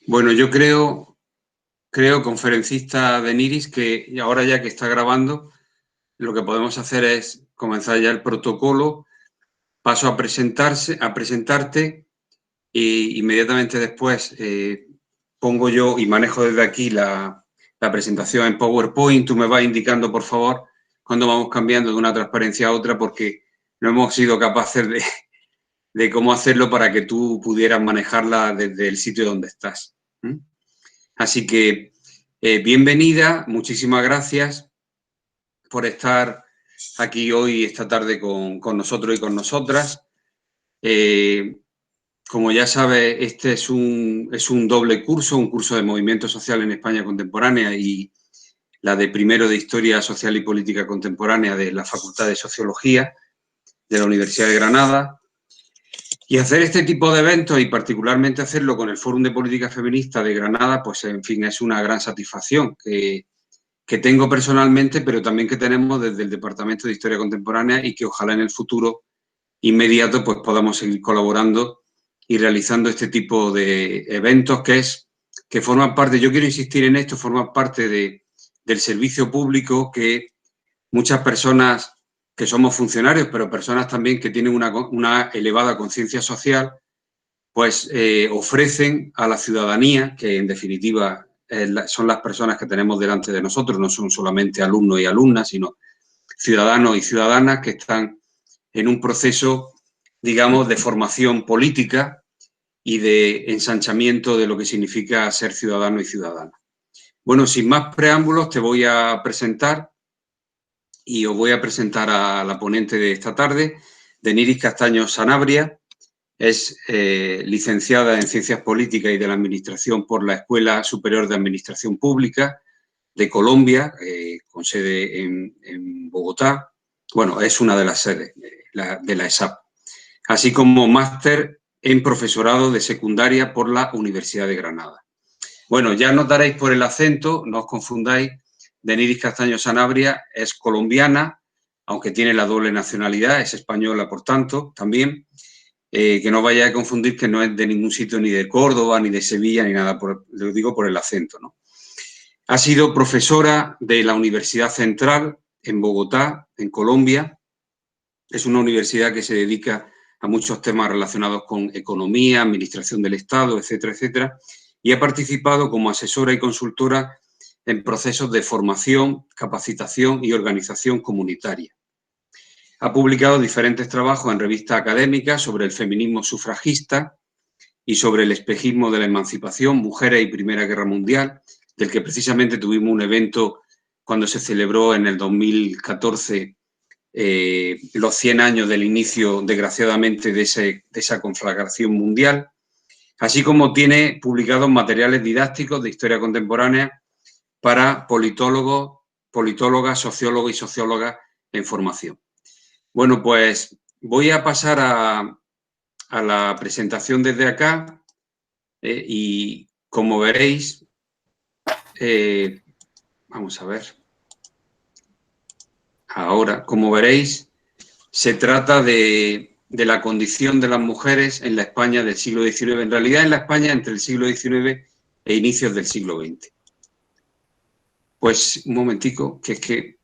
Bueno, yo creo, conferencista de Niris, que ahora ya que está grabando, lo que podemos hacer es comenzar ya el protocolo. Paso a presentarte y inmediatamente después pongo yo y manejo desde aquí la presentación en PowerPoint. Tú me vas indicando, por favor, cuando vamos cambiando de una transparencia a otra, porque no hemos sido capaces de cómo hacerlo para que tú pudieras manejarla desde el sitio donde estás. Así que bienvenida, muchísimas gracias por estar aquí hoy, esta tarde, con nosotros y con nosotras. Como ya sabes, este es un doble curso, un curso de Movimiento Social en España Contemporánea y la de primero de Historia Social y Política Contemporánea de la Facultad de Sociología de la Universidad de Granada. Y hacer este tipo de eventos, y particularmente hacerlo con el Fórum de Política Feminista de Granada, pues en fin, es una gran satisfacción que tengo personalmente, pero también que tenemos desde el Departamento de Historia Contemporánea, y que ojalá en el futuro inmediato pues podamos seguir colaborando y realizando este tipo de eventos que forman parte, yo quiero insistir en esto, forman parte del servicio público que muchas personas que somos funcionarios, pero personas también que tienen una elevada conciencia social, pues ofrecen a la ciudadanía, que en definitiva son las personas que tenemos delante de nosotros, no son solamente alumnos y alumnas, sino ciudadanos y ciudadanas que están en un proceso, digamos, de formación política y de ensanchamiento de lo que significa ser ciudadano y ciudadana. Bueno, sin más preámbulos, te voy a presentar y os voy a presentar a la ponente de esta tarde, Deniris Castaño Sanabria. Es licenciada en Ciencias Políticas y de la Administración por la Escuela Superior de Administración Pública de Colombia, con sede en Bogotá. Bueno, es una de las sedes de la ESAP. Así como máster en profesorado de secundaria por la Universidad de Granada. Bueno, ya notaréis por el acento, no os confundáis, Deniris Castaño Sanabria es colombiana, aunque tiene la doble nacionalidad, es española, por tanto, también. Que no vaya a confundir que no es de ningún sitio, ni de Córdoba, ni de Sevilla, ni nada, lo digo por el acento, ¿no? Ha sido profesora de la Universidad Central en Bogotá, en Colombia. Es una universidad que se dedica a muchos temas relacionados con economía, administración del Estado, etcétera, etcétera, y ha participado como asesora y consultora en procesos de formación, capacitación y organización comunitaria. Ha publicado diferentes trabajos en revistas académicas sobre el feminismo sufragista y sobre el espejismo de la emancipación, mujeres y Primera Guerra Mundial, del que precisamente tuvimos un evento cuando se celebró en el 2014 los 100 años del inicio, desgraciadamente, de esa conflagración mundial, así como tiene publicados materiales didácticos de historia contemporánea para politólogos, politólogas, sociólogos y sociólogas en formación. Bueno, pues voy a pasar a la presentación desde acá y como veréis, vamos a ver, ahora, como veréis, se trata de la condición de las mujeres en la España del siglo XIX, en realidad en la España entre el siglo XIX e inicios del siglo XX. Pues un momentico, que es que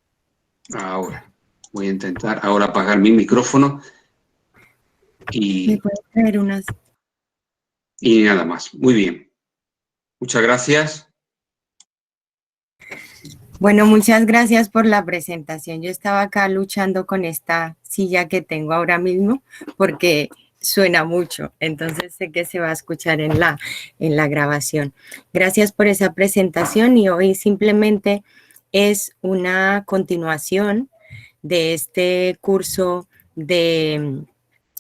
ahora voy a intentar ahora apagar mi micrófono y nada más. Muy bien. Muchas gracias. Bueno, muchas gracias por la presentación. Yo estaba acá luchando con esta silla que tengo ahora mismo porque suena mucho, entonces sé que se va a escuchar en la grabación. Gracias por esa presentación y hoy simplemente es una continuación de este curso de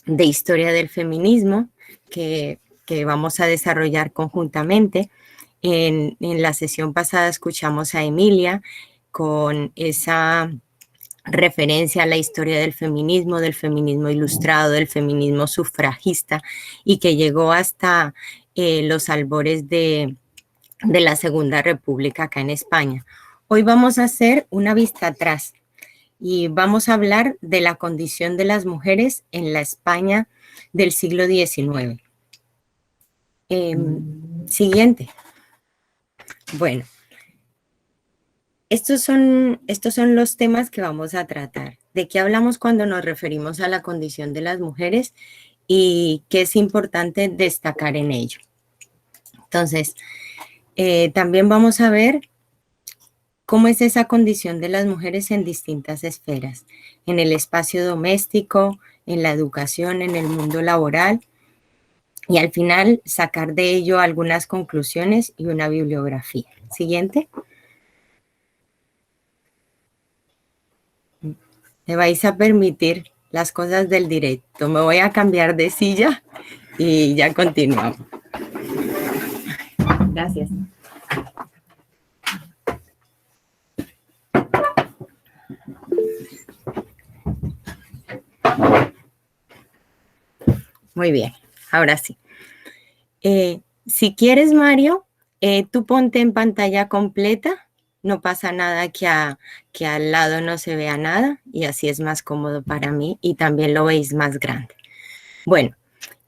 Historia del Feminismo que vamos a desarrollar conjuntamente. En la sesión pasada escuchamos a Emilia con esa referencia a la historia del feminismo ilustrado, del feminismo sufragista y que llegó hasta los albores de la Segunda República acá en España. Hoy vamos a hacer una vista atrás y vamos a hablar de la condición de las mujeres en la España del siglo XIX. Siguiente. Bueno, estos son los temas que vamos a tratar. ¿De qué hablamos cuando nos referimos a la condición de las mujeres y qué es importante destacar en ello? Entonces, también vamos a ver cómo es esa condición de las mujeres en distintas esferas, en el espacio doméstico, en la educación, en el mundo laboral, y al final sacar de ello algunas conclusiones y una bibliografía. Siguiente. Me vais a permitir las cosas del directo. Me voy a cambiar de silla y ya continuamos. Gracias. Muy bien, ahora sí. Si quieres, Mario, tú ponte en pantalla completa. No pasa nada que al lado no se vea nada y así es más cómodo para mí y también lo veis más grande. Bueno,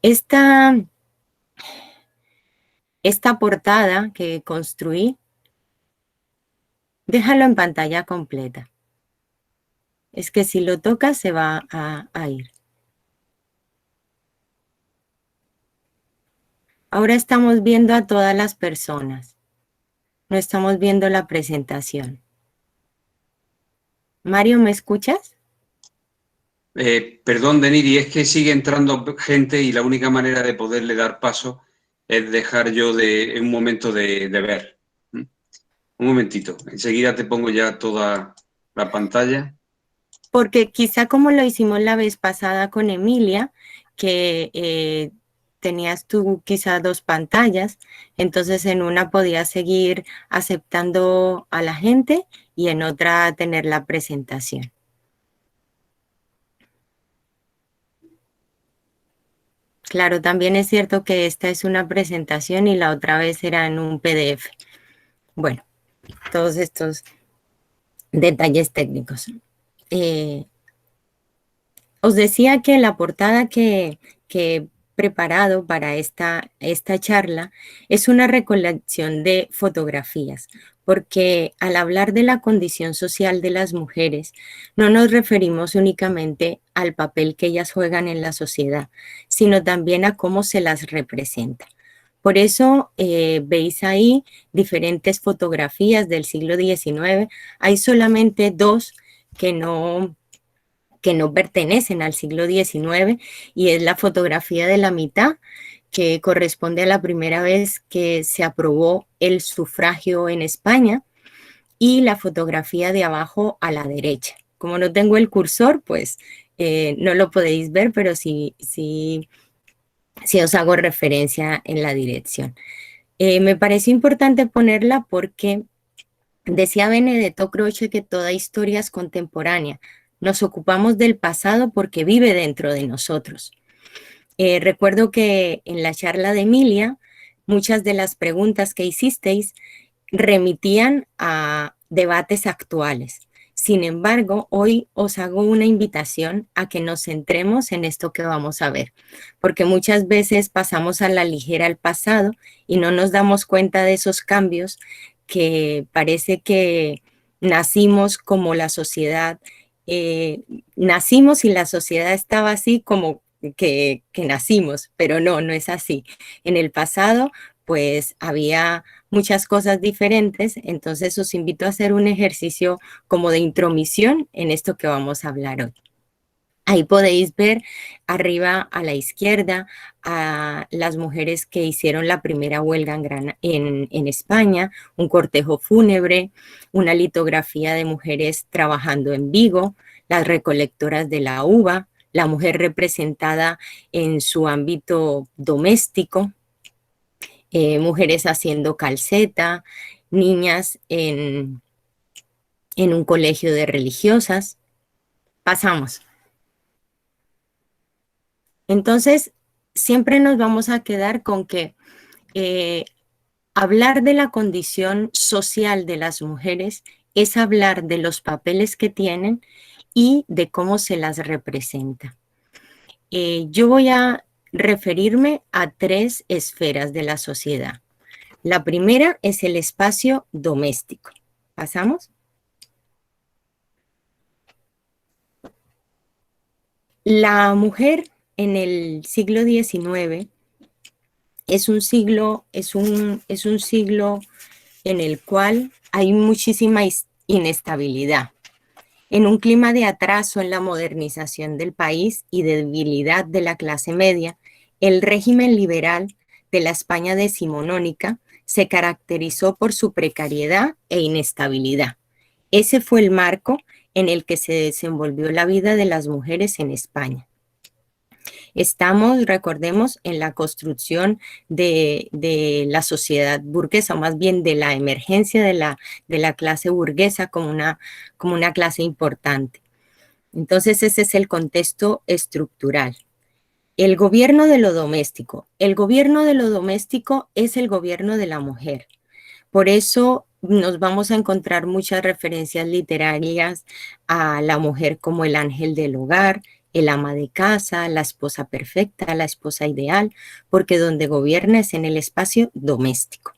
esta portada que construí, déjalo en pantalla completa. Es que si lo tocas se va a ir. Ahora estamos viendo a todas las personas. No estamos viendo la presentación. Mario, ¿me escuchas? Perdón, Deniri, es que sigue entrando gente y la única manera de poderle dar paso es dejar yo en un momento de ver. Un momentito, enseguida te pongo ya toda la pantalla. Porque quizá como lo hicimos la vez pasada con Emilia, que tenías tú quizá dos pantallas, entonces en una podías seguir aceptando a la gente y en otra tener la presentación. Claro, también es cierto que esta es una presentación y la otra vez era en un PDF. Bueno, todos estos detalles técnicos. Os decía que la portada que he preparado para esta charla es una recolección de fotografías, porque al hablar de la condición social de las mujeres, no nos referimos únicamente al papel que ellas juegan en la sociedad, sino también a cómo se las representa. Por eso veis ahí diferentes fotografías del siglo XIX. Hay solamente dos que no pertenecen al siglo XIX y es la fotografía de la mitad, que corresponde a la primera vez que se aprobó el sufragio en España, y la fotografía de abajo a la derecha. Como no tengo el cursor, pues no lo podéis ver, pero sí os hago referencia en la dirección. Me pareció importante ponerla porque decía Benedetto Croce que toda historia es contemporánea. Nos ocupamos del pasado porque vive dentro de nosotros. Recuerdo que en la charla de Emilia, muchas de las preguntas que hicisteis remitían a debates actuales. Sin embargo, hoy os hago una invitación a que nos centremos en esto que vamos a ver, porque muchas veces pasamos a la ligera el pasado y no nos damos cuenta de esos cambios que parece que nacimos como la sociedad, nacimos y la sociedad estaba así como que nacimos, pero no es así. En el pasado, pues había muchas cosas diferentes, entonces os invito a hacer un ejercicio como de intromisión en esto que vamos a hablar hoy. Ahí podéis ver arriba a la izquierda a las mujeres que hicieron la primera huelga en España, un cortejo fúnebre, una litografía de mujeres trabajando en Vigo, las recolectoras de la uva, la mujer representada en su ámbito doméstico, mujeres haciendo calceta, niñas en un colegio de religiosas. Pasamos. Entonces, siempre nos vamos a quedar con que hablar de la condición social de las mujeres es hablar de los papeles que tienen y de cómo se las representa. Yo voy a referirme a tres esferas de la sociedad. La primera es el espacio doméstico. ¿Pasamos? La mujer en el siglo XIX es un siglo en el cual hay muchísima inestabilidad. En un clima de atraso en la modernización del país y de debilidad de la clase media, el régimen liberal de la España decimonónica se caracterizó por su precariedad e inestabilidad. Ese fue el marco en el que se desenvolvió la vida de las mujeres en España. Estamos, recordemos, en la construcción de la sociedad burguesa, o más bien de la emergencia de la clase burguesa como una clase importante. Entonces, ese es el contexto estructural. El gobierno de lo doméstico. El gobierno de lo doméstico es el gobierno de la mujer. Por eso nos vamos a encontrar muchas referencias literarias a la mujer como el ángel del hogar, el ama de casa, la esposa perfecta, la esposa ideal, porque donde gobierna es en el espacio doméstico.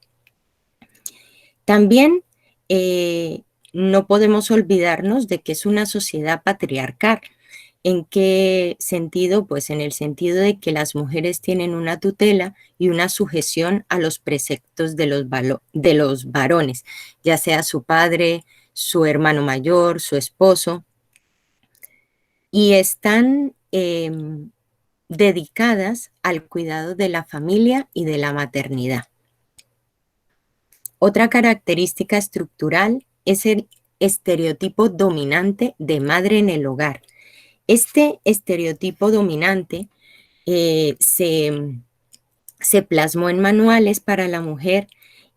También no podemos olvidarnos de que es una sociedad patriarcal. ¿En qué sentido? Pues en el sentido de que las mujeres tienen una tutela y una sujeción a los preceptos de los varones, ya sea su padre, su hermano mayor, su esposo, y están dedicadas al cuidado de la familia y de la maternidad. Otra característica estructural es el estereotipo dominante de madre en el hogar. Este estereotipo dominante se plasmó en manuales para la mujer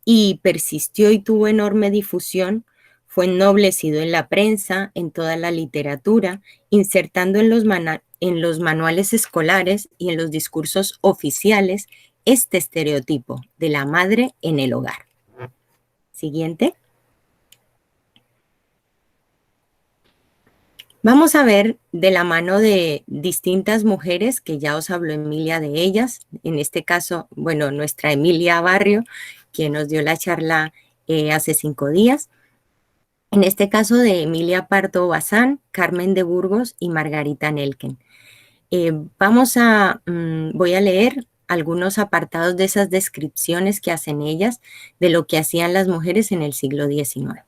y persistió y tuvo enorme difusión. Fue ennoblecido en la prensa, en toda la literatura, insertando en los manuales escolares y en los discursos oficiales este estereotipo de la madre en el hogar. Siguiente. Vamos a ver de la mano de distintas mujeres, que ya os habló Emilia de ellas, en este caso, bueno, nuestra Emilia Barrio, quien nos dio la charla hace 5 días. En este caso de Emilia Pardo Bazán, Carmen de Burgos y Margarita Nelken. Voy a leer algunos apartados de esas descripciones que hacen ellas de lo que hacían las mujeres en el siglo XIX.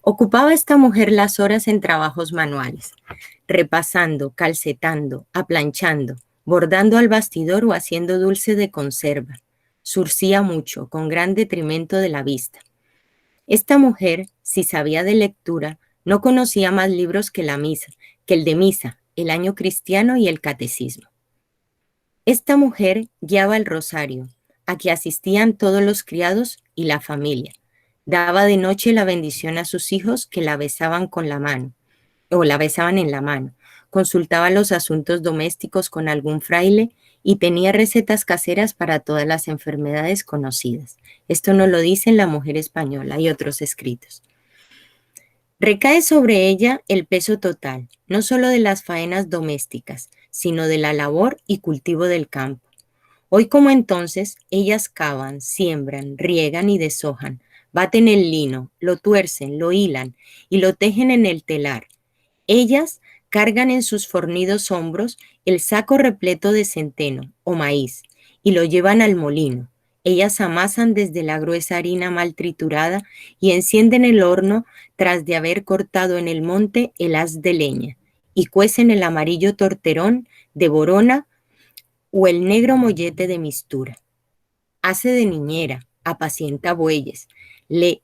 Ocupaba esta mujer las horas en trabajos manuales, repasando, calcetando, aplanchando, bordando al bastidor o haciendo dulce de conserva. Surcía mucho, con gran detrimento de la vista. Esta mujer, si sabía de lectura, no conocía más libros que el de misa, el año cristiano y el catecismo. Esta mujer guiaba el rosario, a que asistían todos los criados y la familia. Daba de noche la bendición a sus hijos, que la besaban con la mano, o la besaban en la mano. Consultaba los asuntos domésticos con algún fraile y tenía recetas caseras para todas las enfermedades conocidas. Esto nos lo dice La Mujer Española y otros escritos. Recae sobre ella el peso total, no solo de las faenas domésticas, sino de la labor y cultivo del campo. Hoy como entonces, ellas cavan, siembran, riegan y deshojan, baten el lino, lo tuercen, lo hilan y lo tejen en el telar. Ellas cargan en sus fornidos hombros el saco repleto de centeno o maíz y lo llevan al molino. Ellas amasan desde la gruesa harina mal triturada y encienden el horno tras de haber cortado en el monte el haz de leña y cuecen el amarillo torterón de borona o el negro mollete de mistura. Hace de niñera, apacienta bueyes, le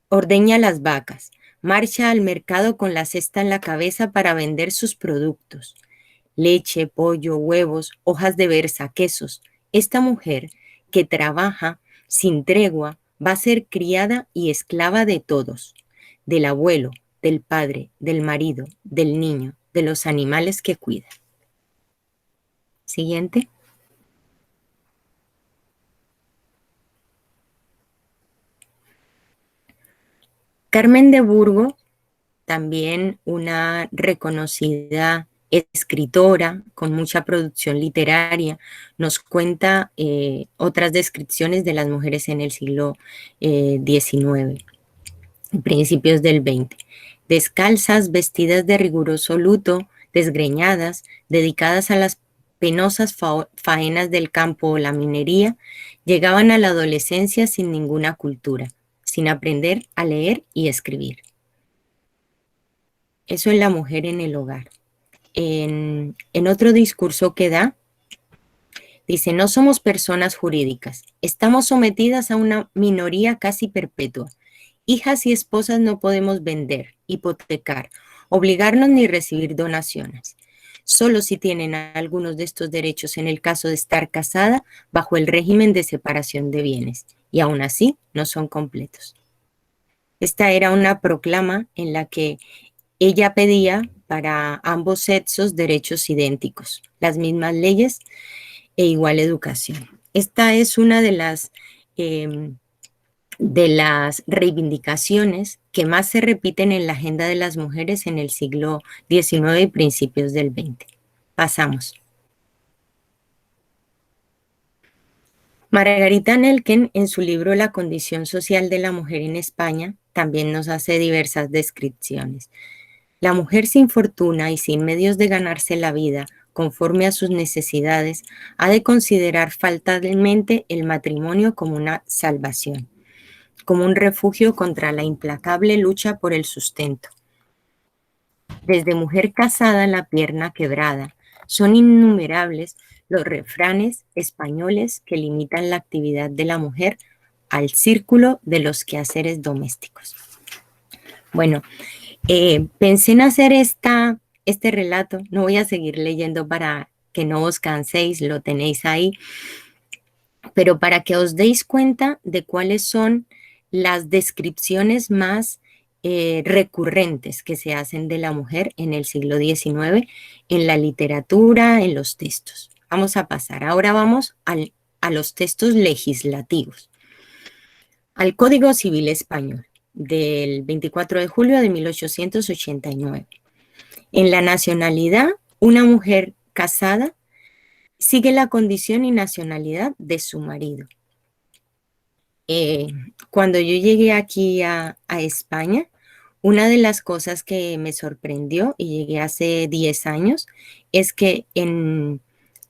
ordeña las vacas, marcha al mercado con la cesta en la cabeza para vender sus productos. Leche, pollo, huevos, hojas de berza, quesos. Esta mujer que trabaja sin tregua va a ser criada y esclava de todos, del abuelo, del padre, del marido, del niño, de los animales que cuida. Siguiente. Carmen de Burgos, también una reconocida escritora con mucha producción literaria, nos cuenta otras descripciones de las mujeres en el siglo XIX, principios del XX. Descalzas, vestidas de riguroso luto, desgreñadas, dedicadas a las penosas faenas del campo o la minería, llegaban a la adolescencia sin ninguna cultura, sin aprender a leer y escribir. Eso es la mujer en el hogar. En otro discurso que da, dice, no somos personas jurídicas, estamos sometidas a una minoría casi perpetua. Hijas y esposas no podemos vender, hipotecar, obligarnos ni recibir donaciones. Solo si tienen algunos de estos derechos en el caso de estar casada bajo el régimen de separación de bienes, y aún así no son completos. Esta era una proclama en la que ella pedía para ambos sexos derechos idénticos, las mismas leyes e igual educación. Esta es una de las reivindicaciones que más se repiten en la agenda de las mujeres en el siglo XIX y principios del XX. Pasamos. Margarita Nelken, en su libro La condición social de la mujer en España, también nos hace diversas descripciones. La mujer sin fortuna y sin medios de ganarse la vida conforme a sus necesidades ha de considerar fatalmente el matrimonio como una salvación, como un refugio contra la implacable lucha por el sustento. Desde mujer casada la pierna quebrada, son innumerables los refranes españoles que limitan la actividad de la mujer al círculo de los quehaceres domésticos. Bueno, pensé en hacer este relato, no voy a seguir leyendo para que no os canséis, lo tenéis ahí, pero para que os deis cuenta de cuáles son las descripciones más recurrentes que se hacen de la mujer en el siglo XIX, en la literatura, en los textos. Vamos a pasar, ahora vamos a los textos legislativos, al Código Civil Español del 24 de julio de 1889. En la nacionalidad, una mujer casada sigue la condición y nacionalidad de su marido. Cuando yo llegué aquí a España, una de las cosas que me sorprendió, y llegué hace 10 años, es que en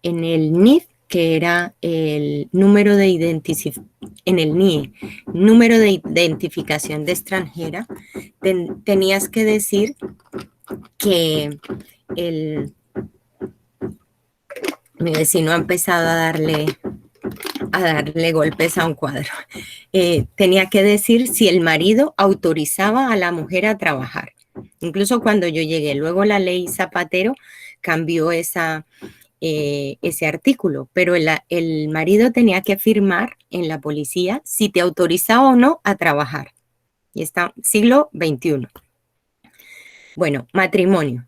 el NIF, que era el número de número de identificación de extranjera, tenías que decir que mi vecino ha empezado a darle golpes a un cuadro. Tenía que decir si el marido autorizaba a la mujer a trabajar. Incluso cuando yo llegué, luego la ley Zapatero cambió ese artículo, pero el marido tenía que firmar en la policía si te autorizaba o no a trabajar. Y está siglo XXI. Bueno, matrimonio.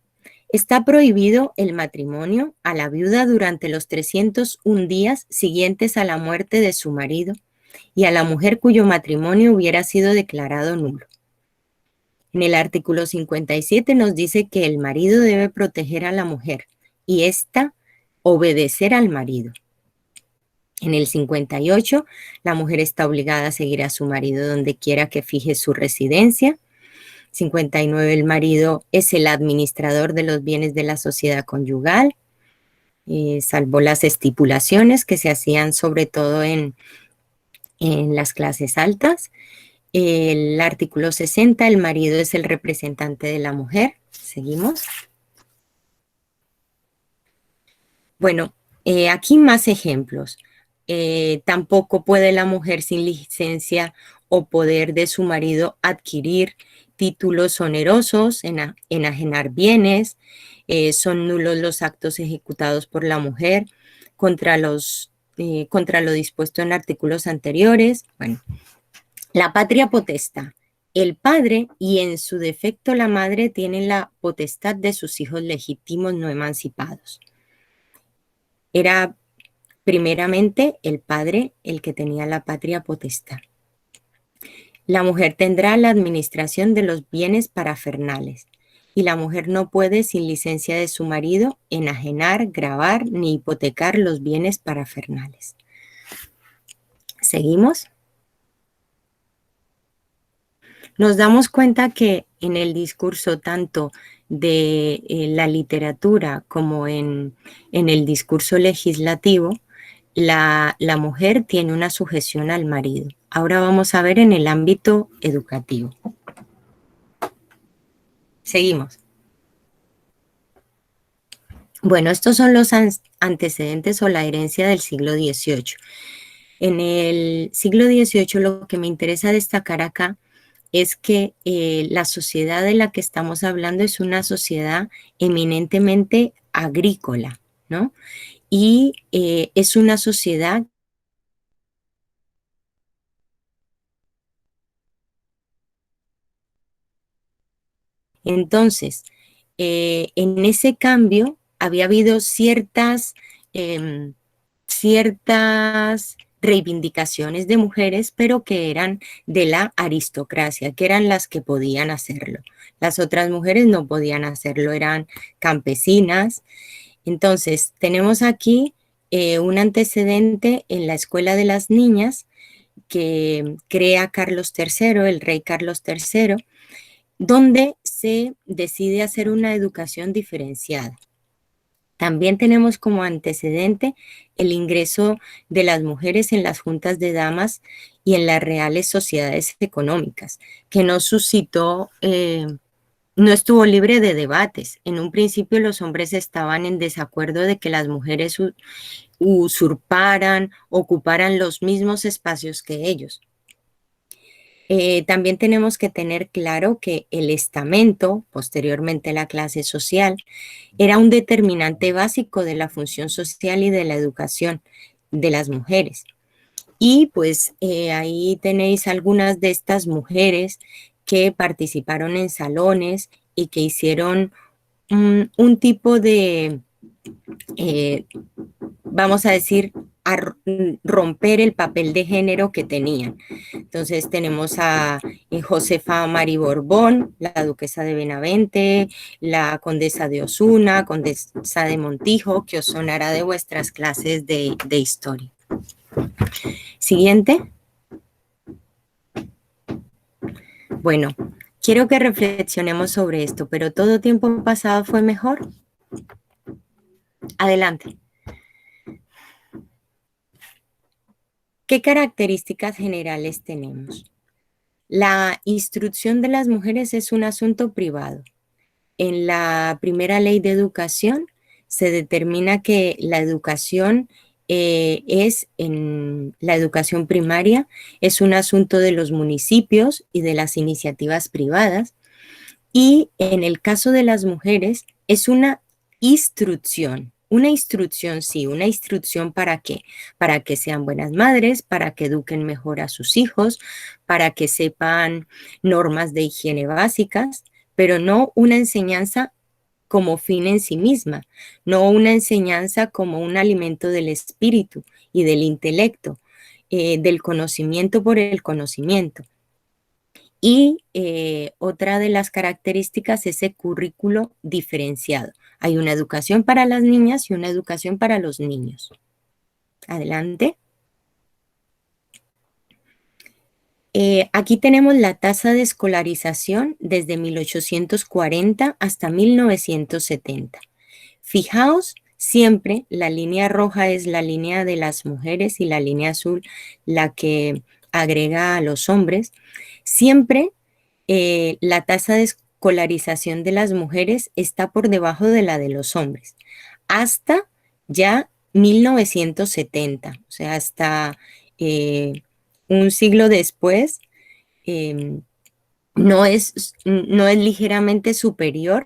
Está prohibido el matrimonio a la viuda durante los 301 días siguientes a la muerte de su marido y a la mujer cuyo matrimonio hubiera sido declarado nulo. En el artículo 57 nos dice que el marido debe proteger a la mujer y ésta obedecer al marido. En el 58, la mujer está obligada a seguir a su marido donde quiera que fije su residencia. 59, el marido es el administrador de los bienes de la sociedad conyugal, salvo las estipulaciones que se hacían sobre todo en las clases altas. El artículo 60, el marido es el representante de la mujer. Seguimos. Bueno, aquí más ejemplos. Tampoco puede la mujer sin licencia o poder de su marido adquirir títulos onerosos, enajenar bienes, son nulos los actos ejecutados por la mujer contra lo dispuesto en artículos anteriores. Bueno, la patria potestad. El padre y en su defecto la madre tienen la potestad de sus hijos legítimos no emancipados. Era primeramente el padre el que tenía la patria potestad. La mujer tendrá la administración de los bienes parafernales y la mujer no puede, sin licencia de su marido, enajenar, gravar ni hipotecar los bienes parafernales. ¿Seguimos? Nos damos cuenta que en el discurso tanto de la literatura como en el discurso legislativo, la mujer tiene una sujeción al marido. Ahora vamos a ver en el ámbito educativo. Seguimos. Bueno, estos son los antecedentes o la herencia del siglo XVIII. En el siglo XVIII lo que me interesa destacar acá es que la sociedad de la que estamos hablando es una sociedad eminentemente agrícola, ¿no? Y es una sociedad entonces, en ese cambio había habido ciertas reivindicaciones de mujeres, pero que eran de la aristocracia, que eran las que podían hacerlo. Las otras mujeres no podían hacerlo, eran campesinas. Entonces, tenemos aquí un antecedente en la Escuela de las Niñas que crea Carlos III, el rey Carlos III, donde se decide hacer una educación diferenciada. También tenemos como antecedente el ingreso de las mujeres en las juntas de damas y en las reales sociedades económicas, que no suscitó, no estuvo libre de debates. En un principio los hombres estaban en desacuerdo de que las mujeres usurparan, ocuparan los mismos espacios que ellos. También tenemos que tener claro que el estamento, posteriormente la clase social, era un determinante básico de la función social y de la educación de las mujeres. Y pues ahí tenéis algunas de estas mujeres que participaron en salones y que hicieron un tipo de, vamos a decir, romper el papel de género que tenían. Entonces tenemos a Josefa Mari Borbón, la duquesa de Benavente, la condesa de Osuna, condesa de Montijo, que os sonará de vuestras clases de historia. Siguiente. Bueno, quiero que reflexionemos sobre esto, pero ¿todo tiempo pasado fue mejor? Adelante. ¿Qué características generales tenemos? La instrucción de las mujeres es un asunto privado. En la primera ley de educación se determina que la educación la educación primaria es un asunto de los municipios y de las iniciativas privadas, y en el caso de las mujeres es una instrucción. Una instrucción, sí, una instrucción ¿para qué? Para que sean buenas madres, para que eduquen mejor a sus hijos, para que sepan normas de higiene básicas, pero no una enseñanza como fin en sí misma, no una enseñanza como un alimento del espíritu y del intelecto, del conocimiento por el conocimiento. Y otra de las características es ese currículo diferenciado. Hay una educación para las niñas y una educación para los niños. Adelante. Aquí tenemos la tasa de escolarización desde 1840 hasta 1970. Fijaos, siempre la línea roja es la línea de las mujeres y la línea azul la que agrega a los hombres. Siempre la tasa de escolarización de las mujeres está por debajo de la de los hombres, hasta ya 1970, o sea, hasta un siglo después, no es ligeramente superior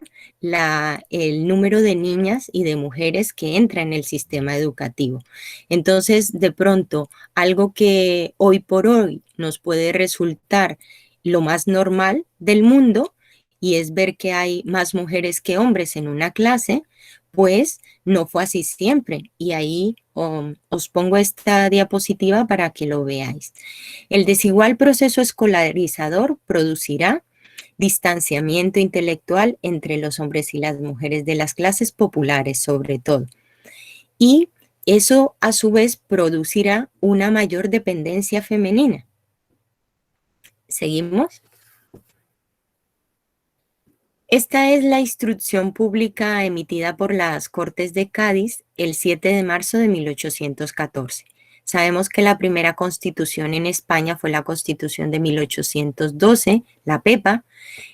el número de niñas y de mujeres que entran en el sistema educativo. Entonces, de pronto, algo que hoy por hoy nos puede resultar lo más normal del mundo, y es ver que hay más mujeres que hombres en una clase, pues no fue así siempre. Y ahí os pongo esta diapositiva para que lo veáis. El desigual proceso escolarizador producirá distanciamiento intelectual entre los hombres y las mujeres de las clases populares sobre todo. Y eso a su vez producirá una mayor dependencia femenina. ¿Seguimos? Esta es la instrucción pública emitida por las Cortes de Cádiz el 7 de marzo de 1814. Sabemos que la primera constitución en España fue la Constitución de 1812, la PEPA.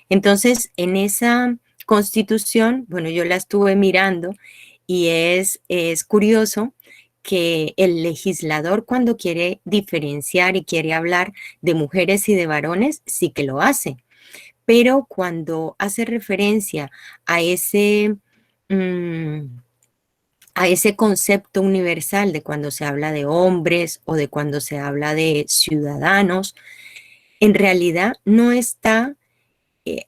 Entonces, en esa constitución, bueno, yo la estuve mirando y es curioso que el legislador cuando quiere diferenciar y quiere hablar de mujeres y de varones, sí que lo hace. Pero cuando hace referencia a ese concepto universal de cuando se habla de hombres o de cuando se habla de ciudadanos, en realidad no está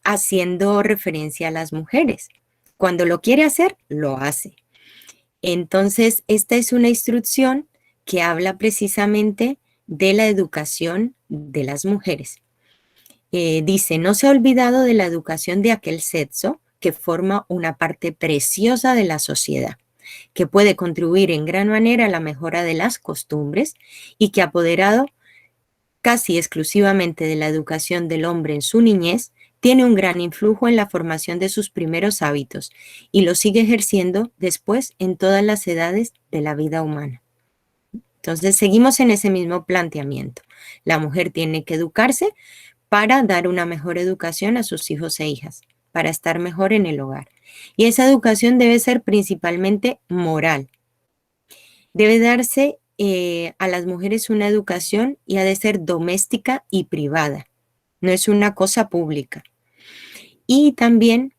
haciendo referencia a las mujeres. Cuando lo quiere hacer, lo hace. Entonces, esta es una instrucción que habla precisamente de la educación de las mujeres. Dice, no se ha olvidado de la educación de aquel sexo que forma una parte preciosa de la sociedad, que puede contribuir en gran manera a la mejora de las costumbres y que ha apoderado casi exclusivamente de la educación del hombre en su niñez, tiene un gran influjo en la formación de sus primeros hábitos y lo sigue ejerciendo después en todas las edades de la vida humana. Entonces, seguimos en ese mismo planteamiento. La mujer tiene que educarse para dar una mejor educación a sus hijos e hijas, para estar mejor en el hogar. Y esa educación debe ser principalmente moral. Debe darse a las mujeres una educación y ha de ser doméstica y privada. No es una cosa pública. Y también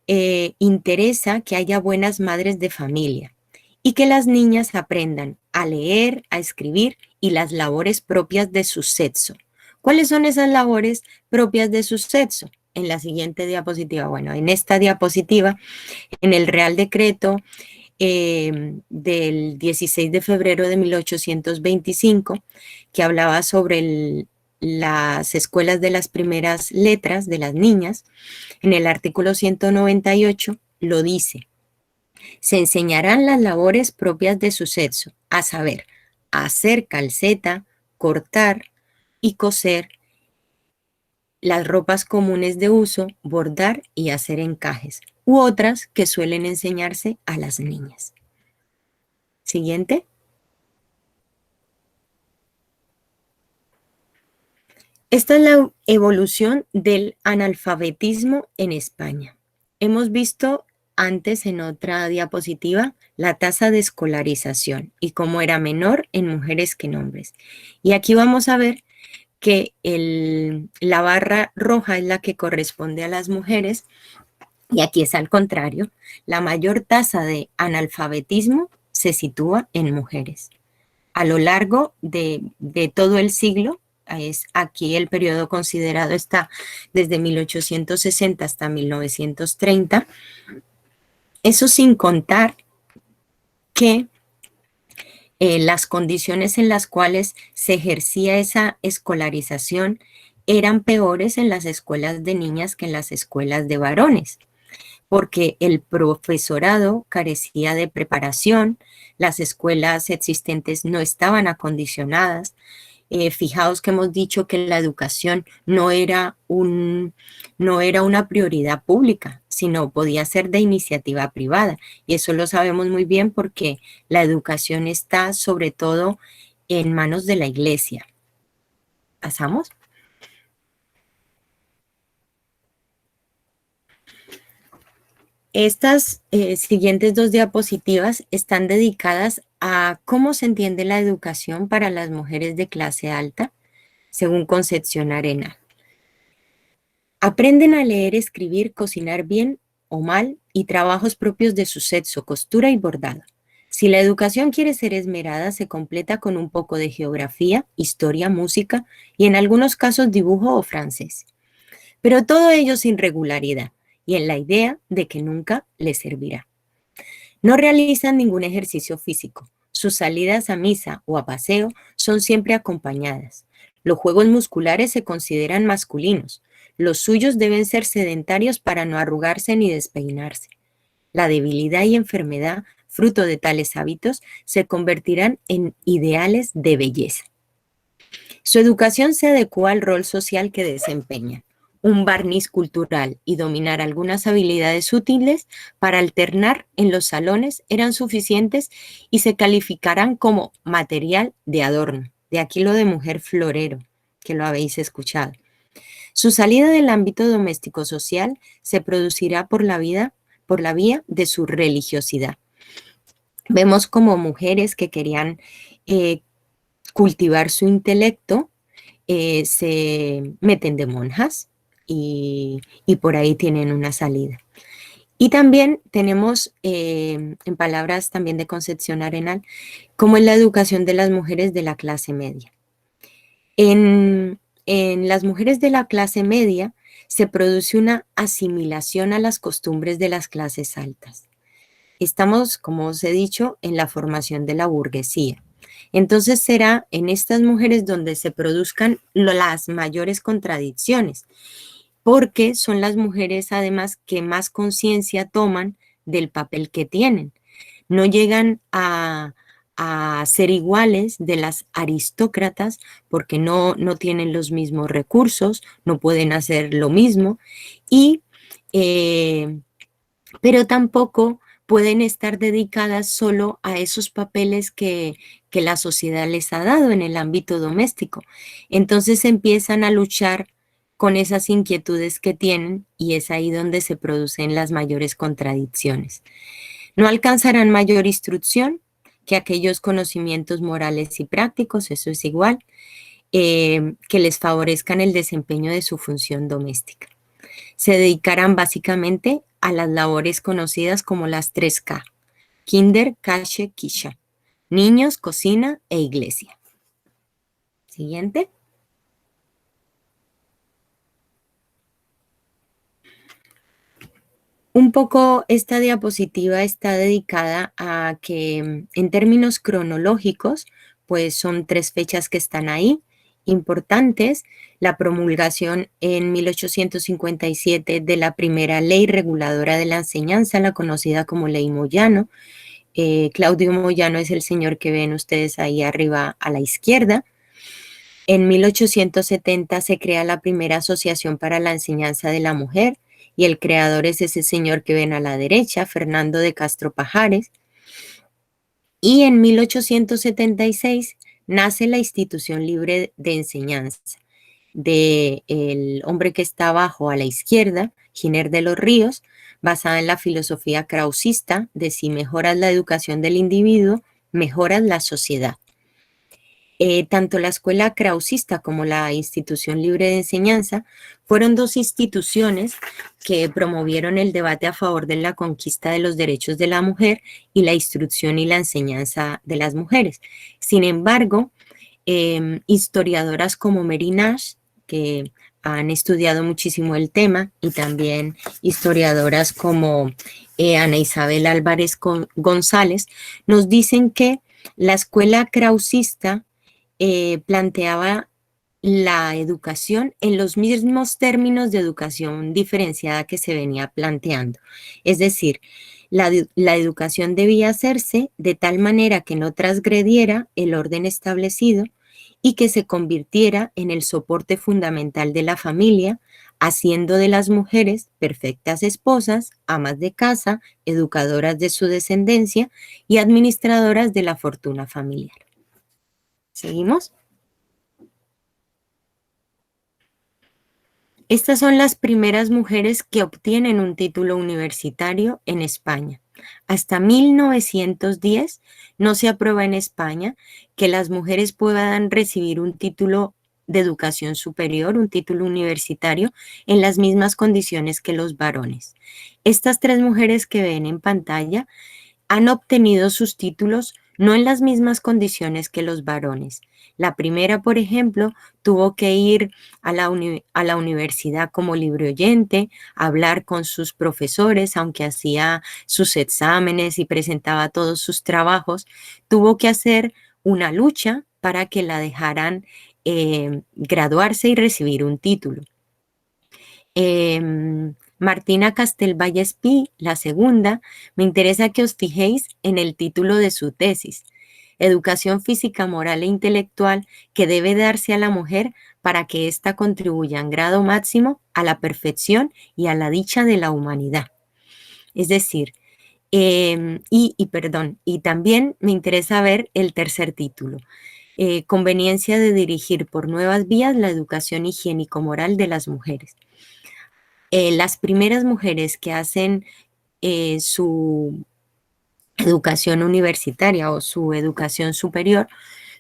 interesa que haya buenas madres de familia y que las niñas aprendan a leer, a escribir y las labores propias de su sexo. ¿Cuáles son esas labores propias de su sexo? En la siguiente diapositiva, bueno, en esta diapositiva, en el Real Decreto del 16 de febrero de 1825, que hablaba sobre las escuelas de las primeras letras de las niñas, en el artículo 198 lo dice. Se enseñarán las labores propias de su sexo, a saber, hacer calceta, cortar y coser, las ropas comunes de uso, bordar y hacer encajes, u otras que suelen enseñarse a las niñas. Siguiente. Esta es la evolución del analfabetismo en España. Hemos visto antes en otra diapositiva la tasa de escolarización y cómo era menor en mujeres que en hombres. Y aquí vamos a ver que la barra roja es la que corresponde a las mujeres y aquí es al contrario. La mayor tasa de analfabetismo se sitúa en mujeres. A lo largo de todo el siglo, es aquí el periodo considerado está desde 1860 hasta 1930, eso sin contar que las condiciones en las cuales se ejercía esa escolarización eran peores en las escuelas de niñas que en las escuelas de varones, porque el profesorado carecía de preparación, las escuelas existentes no estaban acondicionadas. Fijaos que hemos dicho que la educación no era una prioridad pública, sino podía ser de iniciativa privada. Y eso lo sabemos muy bien porque la educación está sobre todo en manos de la iglesia. ¿Pasamos? Estas siguientes dos diapositivas están dedicadas a cómo se entiende la educación para las mujeres de clase alta, según Concepción Arenal. Aprenden a leer, escribir, cocinar bien o mal y trabajos propios de su sexo, costura y bordado. Si la educación quiere ser esmerada, se completa con un poco de geografía, historia, música y en algunos casos dibujo o francés. Pero todo ello sin regularidad y en la idea de que nunca les servirá. No realizan ningún ejercicio físico. Sus salidas a misa o a paseo son siempre acompañadas. Los juegos musculares se consideran masculinos. Los suyos deben ser sedentarios para no arrugarse ni despeinarse. La debilidad y enfermedad, fruto de tales hábitos, se convertirán en ideales de belleza. Su educación se adecua al rol social que desempeña, un barniz cultural y dominar algunas habilidades útiles para alternar en los salones eran suficientes y se calificarán como material de adorno. De aquí lo de mujer florero, que lo habéis escuchado. Su salida del ámbito doméstico social se producirá por la vía de su religiosidad. Vemos como mujeres que querían cultivar su intelecto, se meten de monjas y por ahí tienen una salida. Y también tenemos, en palabras también de Concepción Arenal, como es la educación de las mujeres de la clase media. En las mujeres de la clase media se produce una asimilación a las costumbres de las clases altas. Estamos, como os he dicho, en la formación de la burguesía. Entonces será en estas mujeres donde se produzcan las mayores contradicciones, porque son las mujeres además que más conciencia toman del papel que tienen. No llegan a ser iguales de las aristócratas porque no tienen los mismos recursos, no pueden hacer lo mismo, pero tampoco pueden estar dedicadas solo a esos papeles que la sociedad les ha dado en el ámbito doméstico. Entonces empiezan a luchar con esas inquietudes que tienen y es ahí donde se producen las mayores contradicciones. No alcanzarán mayor instrucción que aquellos conocimientos morales y prácticos, eso es igual, que les favorezcan el desempeño de su función doméstica. Se dedicarán básicamente a las labores conocidas como las 3K, Kinder, Kasche, Kisha, niños, cocina e iglesia. Siguiente. Un poco esta diapositiva está dedicada a que en términos cronológicos, pues son 3 fechas que están ahí, importantes: la promulgación en 1857 de la primera ley reguladora de la enseñanza, la conocida como Ley Moyano. Claudio Moyano es el señor que ven ustedes ahí arriba a la izquierda. En 1870 se crea la primera Asociación para la Enseñanza de la Mujer y el creador es ese señor que ven a la derecha, Fernando de Castro Pajares. Y en 1876 nace la Institución Libre de Enseñanza del hombre que está abajo a la izquierda, Giner de los Ríos, basada en la filosofía krausista de si mejoras la educación del individuo, mejoras la sociedad. Tanto la escuela krausista como la Institución Libre de Enseñanza fueron 2 instituciones que promovieron el debate a favor de la conquista de los derechos de la mujer y la instrucción y la enseñanza de las mujeres. Sin embargo, historiadoras como Mary Nash, que han estudiado muchísimo el tema, y también historiadoras como Ana Isabel Álvarez González, nos dicen que la escuela krausista planteaba la educación en los mismos términos de educación diferenciada que se venía planteando. Es decir, la educación debía hacerse de tal manera que no transgrediera el orden establecido y que se convirtiera en el soporte fundamental de la familia, haciendo de las mujeres perfectas esposas, amas de casa, educadoras de su descendencia y administradoras de la fortuna familiar. ¿Seguimos? Estas son las primeras mujeres que obtienen un título universitario en España. Hasta 1910 no se aprueba en España que las mujeres puedan recibir un título de educación superior, un título universitario, en las mismas condiciones que los varones. Estas 3 mujeres que ven en pantalla han obtenido sus títulos no en las mismas condiciones que los varones. La primera, por ejemplo, tuvo que ir a la universidad como libre oyente, hablar con sus profesores, aunque hacía sus exámenes y presentaba todos sus trabajos, tuvo que hacer una lucha para que la dejaran graduarse y recibir un título. Martina Castelvalle Espí, la segunda, me interesa que os fijéis en el título de su tesis, Educación física, moral e intelectual que debe darse a la mujer para que ésta contribuya en grado máximo a la perfección y a la dicha de la humanidad. Es decir, y también me interesa ver el tercer título, conveniencia de dirigir por nuevas vías la educación higiénico-moral de las mujeres. Las primeras mujeres que hacen su educación universitaria o su educación superior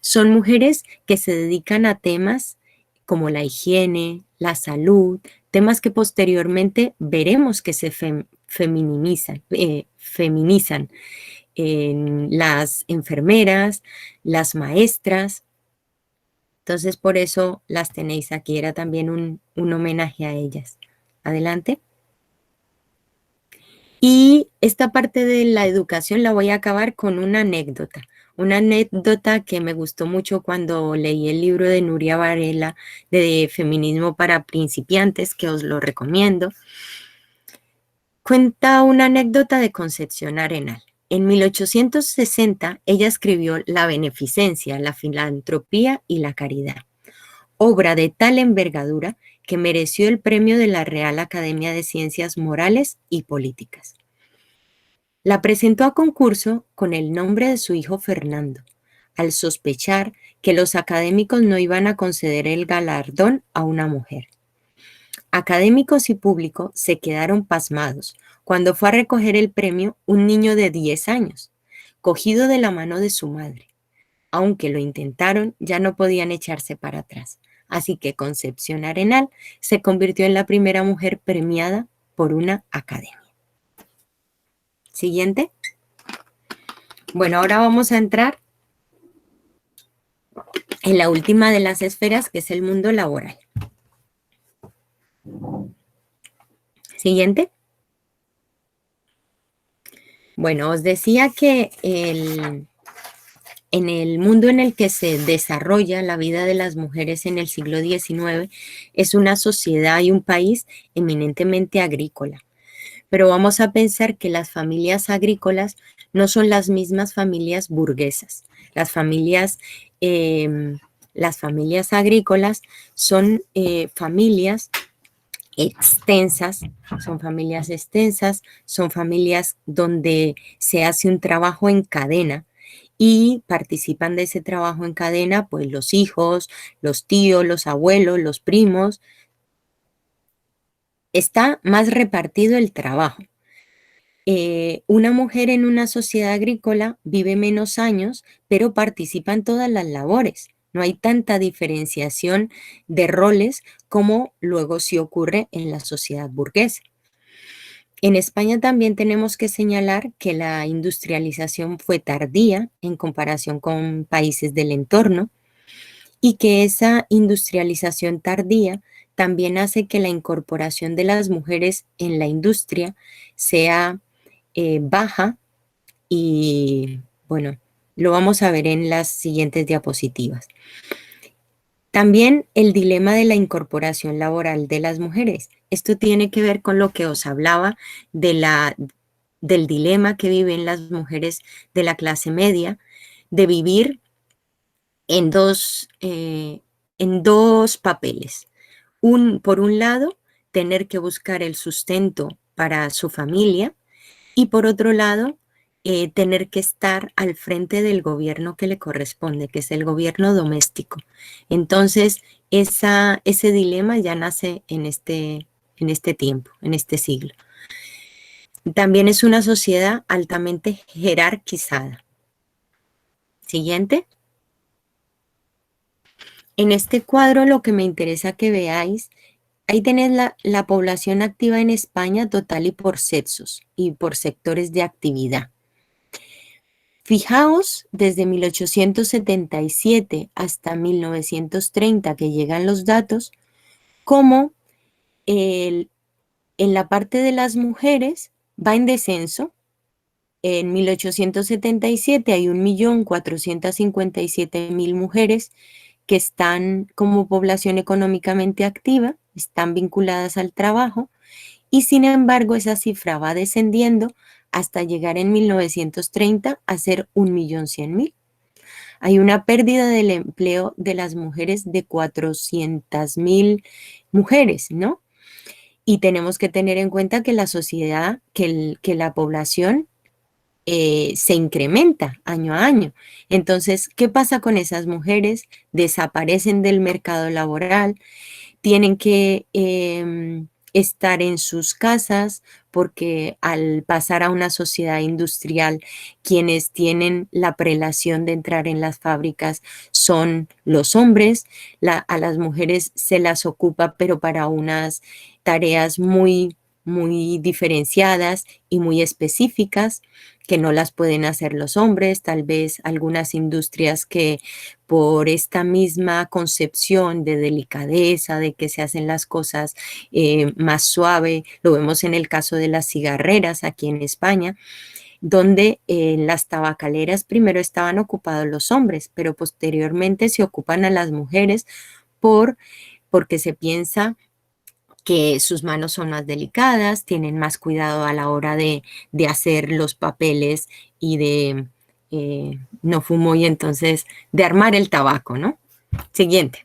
son mujeres que se dedican a temas como la higiene, la salud, temas que posteriormente veremos que se feminizan, las enfermeras, las maestras. Entonces, por eso las tenéis aquí. Era también un homenaje a ellas. Adelante. Y esta parte de la educación la voy a acabar con una anécdota que me gustó mucho cuando leí el libro de Nuria Varela de Feminismo para Principiantes, que os lo recomiendo. Cuenta una anécdota de Concepción Arenal. En 1860 ella escribió La beneficencia, la filantropía y la caridad, obra de tal envergadura que mereció el premio de la Real Academia de Ciencias Morales y Políticas. La presentó a concurso con el nombre de su hijo Fernando, al sospechar que los académicos no iban a conceder el galardón a una mujer. Académicos y público se quedaron pasmados cuando fue a recoger el premio un niño de 10 años, cogido de la mano de su madre. Aunque lo intentaron, ya no podían echarse para atrás. Así que Concepción Arenal se convirtió en la primera mujer premiada por una academia. Siguiente. Bueno, ahora vamos a entrar en la última de las esferas, que es el mundo laboral. Siguiente. Bueno, os decía que en el mundo en el que se desarrolla la vida de las mujeres en el siglo XIX es una sociedad y un país eminentemente agrícola. Pero vamos a pensar que las familias agrícolas no son las mismas familias burguesas. Las familias agrícolas son familias extensas, son familias donde se hace un trabajo en cadena y participan de ese trabajo en cadena pues los hijos, los tíos, los abuelos, los primos. Está más repartido el trabajo. Una mujer en una sociedad agrícola vive menos años, pero participa en todas las labores. No hay tanta diferenciación de roles como luego sí ocurre en la sociedad burguesa. En España también tenemos que señalar que la industrialización fue tardía en comparación con países del entorno y que esa industrialización tardía también hace que la incorporación de las mujeres en la industria sea baja y, bueno, lo vamos a ver en las siguientes diapositivas. También el dilema de la incorporación laboral de las mujeres. Esto tiene que ver con lo que os hablaba del dilema que viven las mujeres de la clase media, de vivir en dos papeles. Por un lado, tener que buscar el sustento para su familia y por otro lado, tener que estar al frente del gobierno que le corresponde, que es el gobierno doméstico. Entonces, ese dilema ya nace en este tiempo, en este siglo. También es una sociedad altamente jerarquizada. Siguiente. En este cuadro lo que me interesa que veáis, ahí tenéis la población activa en España total y por sexos y por sectores de actividad. Fijaos, desde 1877 hasta 1930 que llegan los datos, cómo en la parte de las mujeres va en descenso. En 1877 hay 1.457.000 mujeres que están como población económicamente activa están vinculadas al trabajo y sin embargo esa cifra va descendiendo hasta llegar en 1930 a ser 1.100.000. Hay una pérdida del empleo de las mujeres de 400.000 mujeres, ¿no? Y tenemos que tener en cuenta que la sociedad, que la población se incrementa año a año. Entonces, ¿qué pasa con esas mujeres? Desaparecen del mercado laboral, tienen que estar en sus casas porque al pasar a una sociedad industrial, quienes tienen la prelación de entrar en las fábricas son los hombres, a las mujeres se las ocupa, pero para unas tareas muy diferenciadas y muy específicas que no las pueden hacer los hombres, tal vez algunas industrias que por esta misma concepción de delicadeza, de que se hacen las cosas más suave, lo vemos en el caso de las cigarreras aquí en España, donde en las tabacaleras primero estaban ocupados los hombres, pero posteriormente se ocupan a las mujeres porque se piensa que sus manos son más delicadas, tienen más cuidado a la hora de hacer los papeles y de, no fumo y entonces de armar el tabaco, ¿no? Siguiente.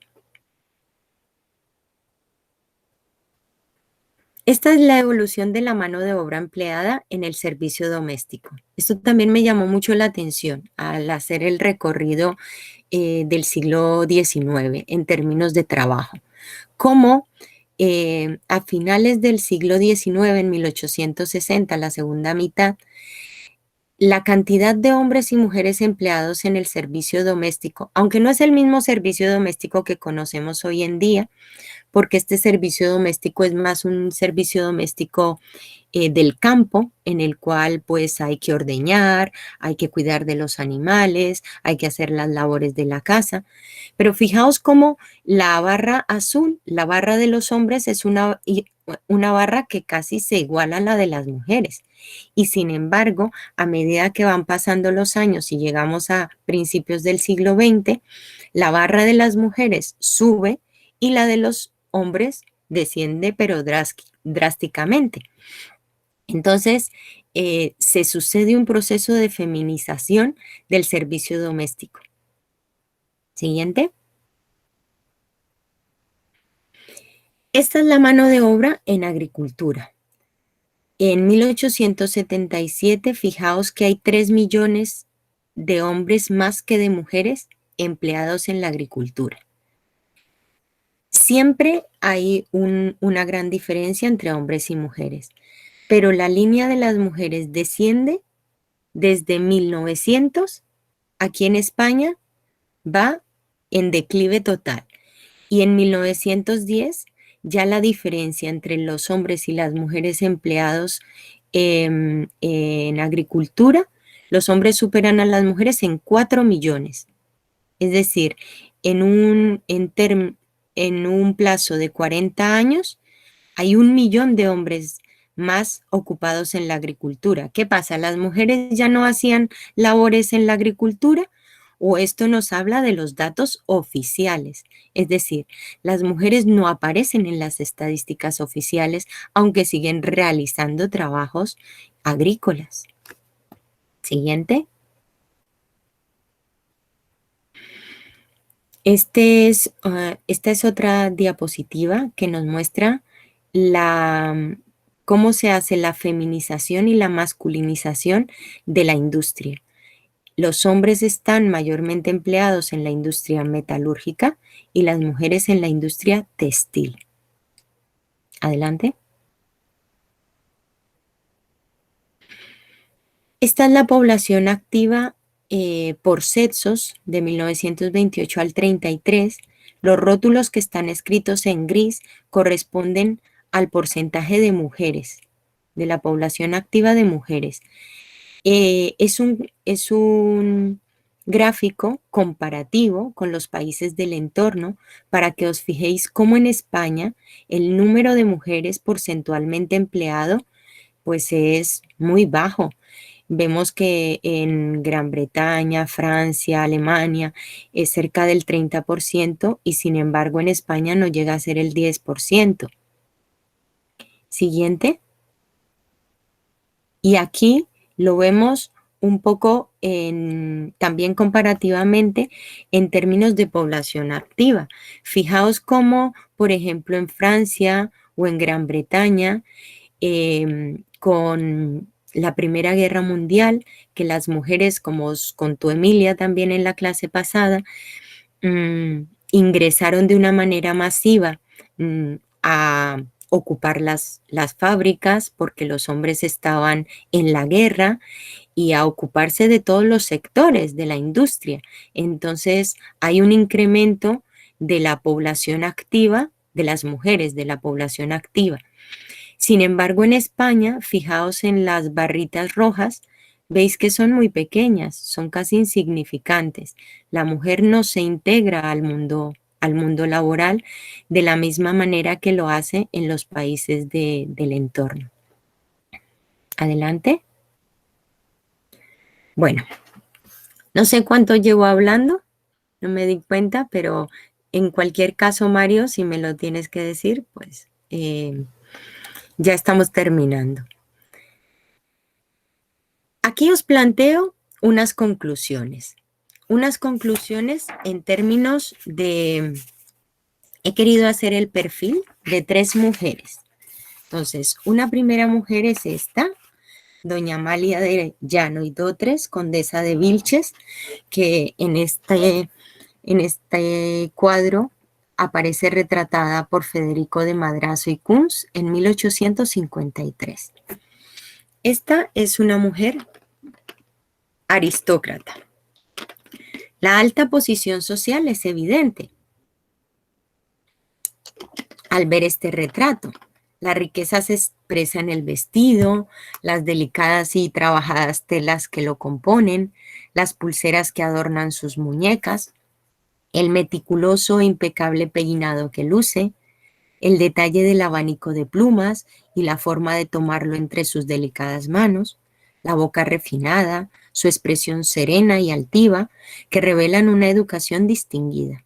Esta es la evolución de la mano de obra empleada en el servicio doméstico. Esto también me llamó mucho la atención al hacer el recorrido del siglo XIX en términos de trabajo. Cómo a finales del siglo XIX, en 1860, la segunda mitad, la cantidad de hombres y mujeres empleados en el servicio doméstico, aunque no es el mismo servicio doméstico que conocemos hoy en día, porque este servicio doméstico es más un servicio doméstico del campo, en el cual pues hay que ordeñar, hay que cuidar de los animales, hay que hacer las labores de la casa. Pero fijaos cómo la barra azul, la barra de los hombres es una barra que casi se iguala a la de las mujeres. Y sin embargo, a medida que van pasando los años y llegamos a principios del siglo XX, la barra de las mujeres sube y la de los hombres desciende, pero drásticamente. Entonces, se sucede un proceso de feminización del servicio doméstico. Siguiente. Esta es la mano de obra en agricultura. En 1877, fijaos que hay 3 millones de hombres más que de mujeres empleados en la agricultura. Siempre hay una gran diferencia entre hombres y mujeres, pero la línea de las mujeres desciende desde 1900, aquí en España, va en declive total. Y en 1910 ya la diferencia entre los hombres y las mujeres empleados en agricultura, los hombres superan a las mujeres en 4 millones. Es decir, en un plazo de 40 años, hay 1 millón de hombres más ocupados en la agricultura. ¿Qué pasa? ¿Las mujeres ya no hacían labores en la agricultura? ¿O esto nos habla de los datos oficiales? Es decir, las mujeres no aparecen en las estadísticas oficiales, aunque siguen realizando trabajos agrícolas. Siguiente. Esta es otra diapositiva que nos muestra cómo se hace la feminización y la masculinización de la industria. Los hombres están mayormente empleados en la industria metalúrgica y las mujeres en la industria textil. Adelante. Esta es la población activa por sexos de 1928 al 33. Los rótulos que están escritos en gris corresponden al porcentaje de mujeres, de la población activa de mujeres. Es un gráfico comparativo con los países del entorno para que os fijéis cómo en España el número de mujeres porcentualmente empleado pues es muy bajo. Vemos que en Gran Bretaña, Francia, Alemania es cerca del 30% y sin embargo en España no llega a ser el 10%. Siguiente. Y aquí lo vemos un poco también comparativamente en términos de población activa. Fijaos cómo, por ejemplo, en Francia o en Gran Bretaña, con la Primera Guerra Mundial, que las mujeres, como os contó Emilia también en la clase pasada, ingresaron de una manera masiva a ocupar las fábricas porque los hombres estaban en la guerra y a ocuparse de todos los sectores de la industria. Entonces hay un incremento de la población activa, de las mujeres de la población activa. Sin embargo, en España, fijaos en las barritas rojas, veis que son muy pequeñas, son casi insignificantes. La mujer no se integra al mundo laboral de la misma manera que lo hace en los países del entorno. Adelante. Bueno, no sé cuánto llevo hablando, no me di cuenta, pero en cualquier caso, Mario, si me lo tienes que decir, pues ya estamos terminando. Aquí os planteo unas conclusiones. Unas conclusiones en términos de... He querido hacer el perfil de 3 mujeres. Entonces, una primera mujer es esta, doña Amalia de Llano y Dotres, condesa de Vilches, que en este cuadro aparece retratada por Federico de Madrazo y Kunz en 1853. Esta es una mujer aristócrata. La alta posición social es evidente al ver este retrato. La riqueza se expresa en el vestido, las delicadas y trabajadas telas que lo componen, las pulseras que adornan sus muñecas, el meticuloso e impecable peinado que luce, el detalle del abanico de plumas y la forma de tomarlo entre sus delicadas manos, la boca refinada, su expresión serena y altiva, que revelan una educación distinguida.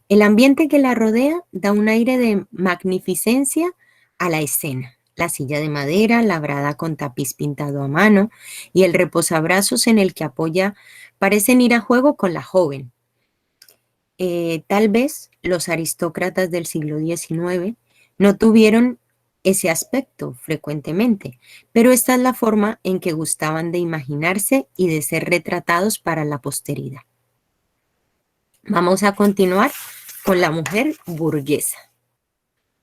El ambiente que la rodea da un aire de magnificencia a la escena. La silla de madera, labrada con tapiz pintado a mano, y el reposabrazos en el que apoya parecen ir a juego con la joven. Tal vez los aristócratas del siglo XIX no tuvieron ese aspecto frecuentemente, pero esta es la forma en que gustaban de imaginarse y de ser retratados para la posteridad. Vamos a continuar con la mujer burguesa.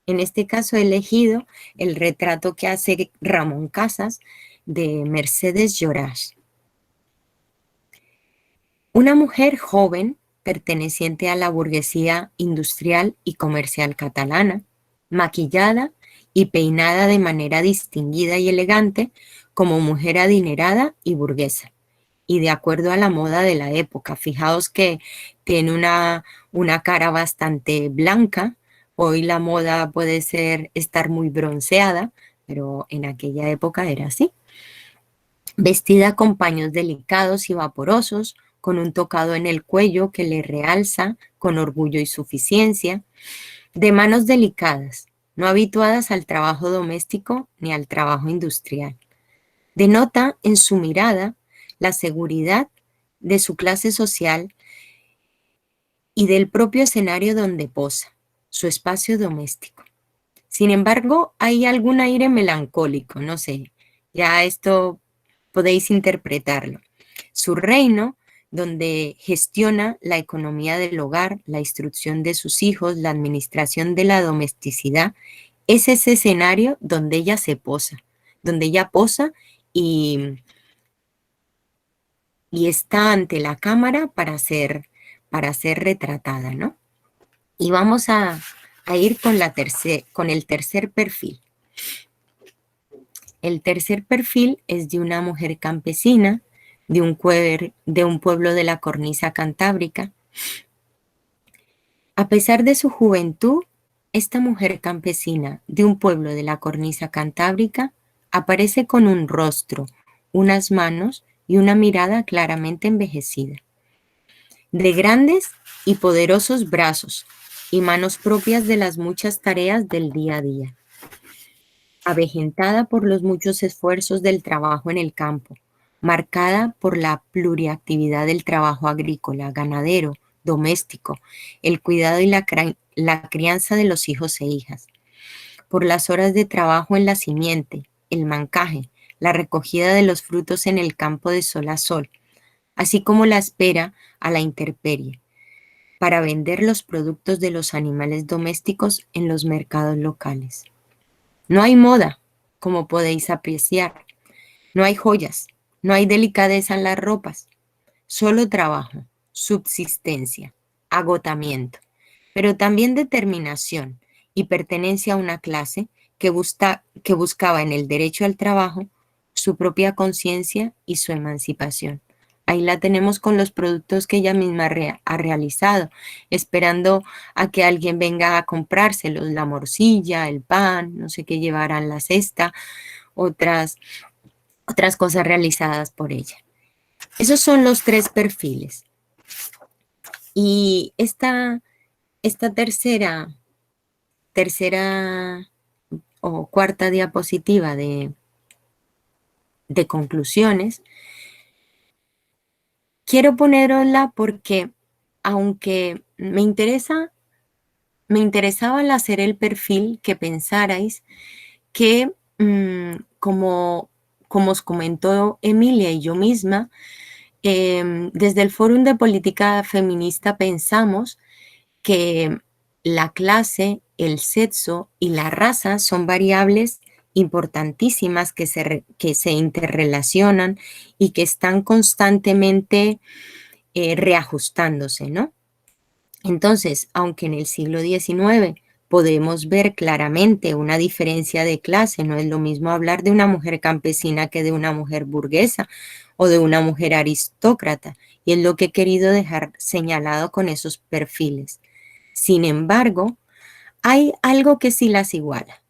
En este caso he elegido el retrato que hace Ramón Casas de Mercedes Llorach. Una mujer joven perteneciente a la burguesía industrial y comercial catalana, maquillada y peinada de manera distinguida y elegante como mujer adinerada y burguesa, y de acuerdo a la moda de la época. Fijaos que tiene una cara bastante blanca. Hoy la moda puede estar muy bronceada, pero en aquella época era así. Vestida con paños delicados y vaporosos, con un tocado en el cuello que le realza con orgullo y suficiencia, de manos delicadas, no habituadas al trabajo doméstico ni al trabajo industrial. Denota en su mirada la seguridad de su clase social y del propio escenario donde posa, su espacio doméstico. Sin embargo, hay algún aire melancólico, no sé, ya esto podéis interpretarlo. Su reino, donde gestiona la economía del hogar, la instrucción de sus hijos, la administración de la domesticidad, es ese escenario donde ella se posa, donde ella posa y está ante la cámara para ser retratada, ¿no? Y vamos a ir con el tercer perfil. El tercer perfil es de una mujer campesina, de un pueblo de la cornisa cantábrica. A pesar de su juventud, esta mujer campesina de un pueblo de la cornisa cantábrica aparece con un rostro, unas manos y una mirada claramente envejecida, de grandes y poderosos brazos y manos propias de las muchas tareas del día a día, avejentada por los muchos esfuerzos del trabajo en el campo, marcada por la pluriactividad del trabajo agrícola, ganadero, doméstico, el cuidado y la crianza de los hijos e hijas, por las horas de trabajo en la simiente, el mancaje, la recogida de los frutos en el campo de sol a sol, así como la espera a la intemperie, para vender los productos de los animales domésticos en los mercados locales. No hay moda, como podéis apreciar, no hay joyas, no hay delicadeza en las ropas, solo trabajo, subsistencia, agotamiento, pero también determinación y pertenencia a una clase que buscaba en el derecho al trabajo su propia conciencia y su emancipación. Ahí la tenemos con los productos que ella misma ha realizado, esperando a que alguien venga a comprárselos, la morcilla, el pan, no sé qué llevarán la cesta, otras cosas realizadas por ella. Esos son los 3 perfiles. Y esta tercera o cuarta diapositiva de conclusiones, quiero ponerosla porque aunque me interesaba al hacer el perfil que pensarais que como os comentó Emilia y yo misma, desde el Fórum de Política Feminista pensamos que la clase, el sexo y la raza son variables importantísimas que se interrelacionan y que están constantemente reajustándose, ¿no? Entonces, aunque en el siglo XIX podemos ver claramente una diferencia de clase, no es lo mismo hablar de una mujer campesina que de una mujer burguesa o de una mujer aristócrata, y es lo que he querido dejar señalado con esos perfiles. Sin embargo, hay algo que sí las iguala,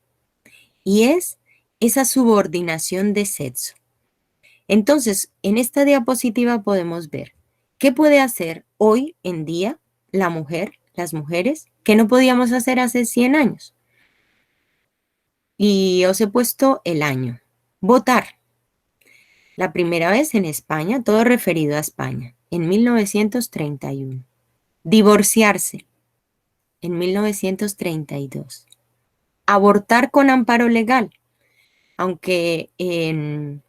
y es esa subordinación de sexo. Entonces, en esta diapositiva podemos ver qué puede hacer hoy en día la mujer, las mujeres, que no podíamos hacer hace 100 años. Y os he puesto el año. Votar. La primera vez en España, todo referido a España, en 1931. Divorciarse, en 1932. Abortar con amparo legal, aunque en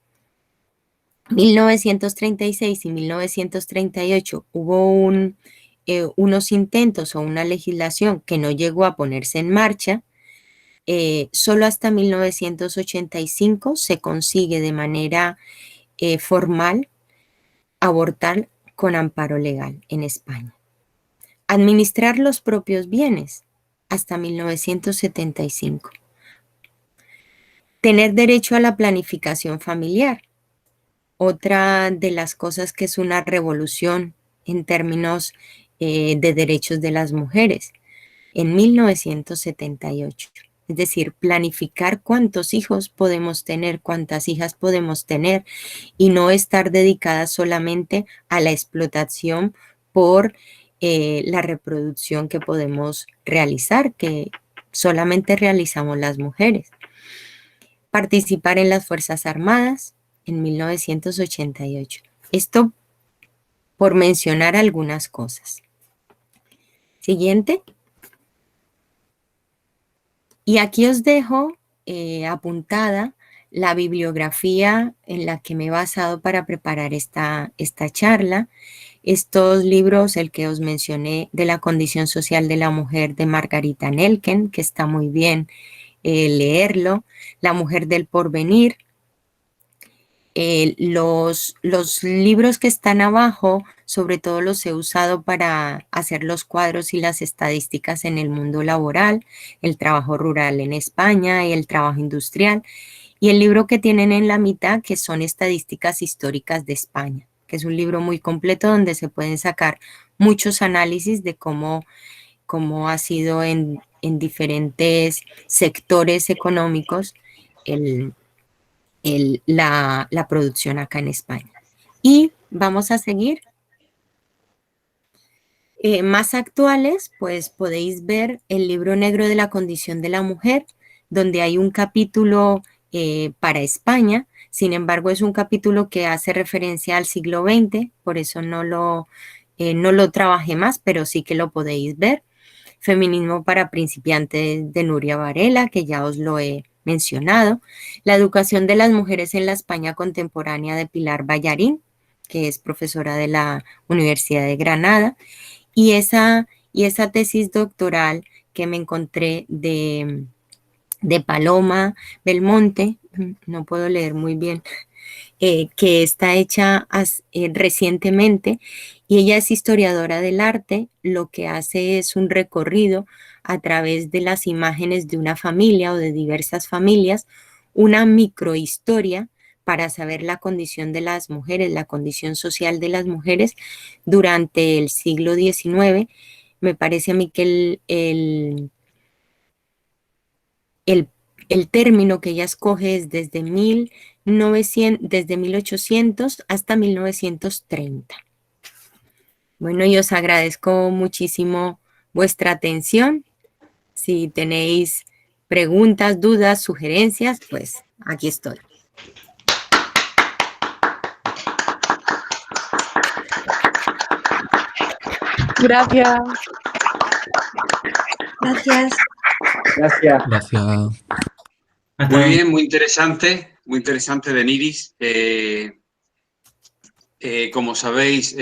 1936 y 1938 hubo unos intentos o una legislación que no llegó a ponerse en marcha, solo hasta 1985 se consigue de manera formal abortar con amparo legal en España. Administrar los propios bienes hasta 1975. Tener derecho a la planificación familiar. Otra de las cosas que es una revolución en términos de derechos de las mujeres en 1978. Es decir, planificar cuántos hijos podemos tener, cuántas hijas podemos tener y no estar dedicadas solamente a la explotación por la reproducción que podemos realizar, que solamente realizamos las mujeres. Participar en las Fuerzas Armadas en 1988. Esto por mencionar algunas cosas. Siguiente. Y aquí os dejo apuntada la bibliografía en la que me he basado para preparar esta charla. Estos libros, el que os mencioné de la condición social de la mujer de Margarita Nelken, que está muy bien leerlo, La mujer del porvenir. Los libros que están abajo, sobre todo los he usado para hacer los cuadros y las estadísticas en el mundo laboral, el trabajo rural en España y el trabajo industrial. Y el libro que tienen en la mitad, que son estadísticas históricas de España, que es un libro muy completo donde se pueden sacar muchos análisis de cómo ha sido en diferentes sectores económicos la producción acá en España. Y vamos a seguir. Más actuales, pues podéis ver el libro negro de la condición de la mujer, donde hay un capítulo para España. Sin embargo, es un capítulo que hace referencia al siglo XX, por eso no lo trabajé más, pero sí que lo podéis ver. Feminismo para principiantes de Nuria Varela, que ya os lo he mencionado. La educación de las mujeres en la España contemporánea de Pilar Ballarín, que es profesora de la Universidad de Granada. Y esa tesis doctoral que me encontré de Paloma Belmonte, no puedo leer muy bien, que está hecha recientemente, y ella es historiadora del arte. Lo que hace es un recorrido a través de las imágenes de una familia o de diversas familias, una microhistoria para saber la condición de las mujeres, la condición social de las mujeres durante el siglo XIX. Me parece a mí que el término que ella escoge es desde 1800 hasta 1930. Bueno, y os agradezco muchísimo vuestra atención. Si tenéis preguntas, dudas, sugerencias, pues aquí estoy. Gracias. Gracias. Gracias. Gracias. Muy bien, muy interesante Deniris. Como sabéis,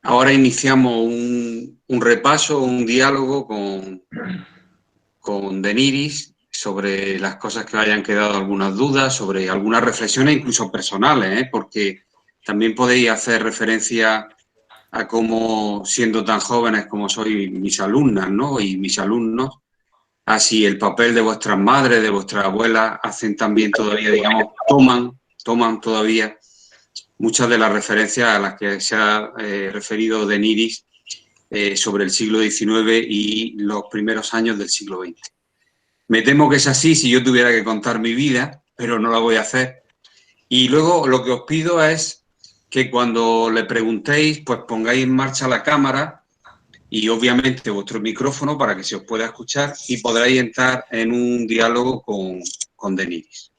ahora iniciamos un repaso, un diálogo con Deniris sobre las cosas que hayan quedado algunas dudas, sobre algunas reflexiones incluso personales, porque también podéis hacer referencia a cómo, siendo tan jóvenes como sois mis alumnas, ¿no? Y mis alumnos, así el papel de vuestras madres, de vuestras abuelas, hacen también todavía, digamos, toman todavía muchas de las referencias a las que se ha referido Deniris sobre el siglo XIX y los primeros años del siglo XX. Me temo que es así si yo tuviera que contar mi vida, pero no la voy a hacer. Y luego lo que os pido es que cuando le preguntéis, pues pongáis en marcha la cámara y obviamente vuestro micrófono para que se os pueda escuchar y podréis entrar en un diálogo con Deniris.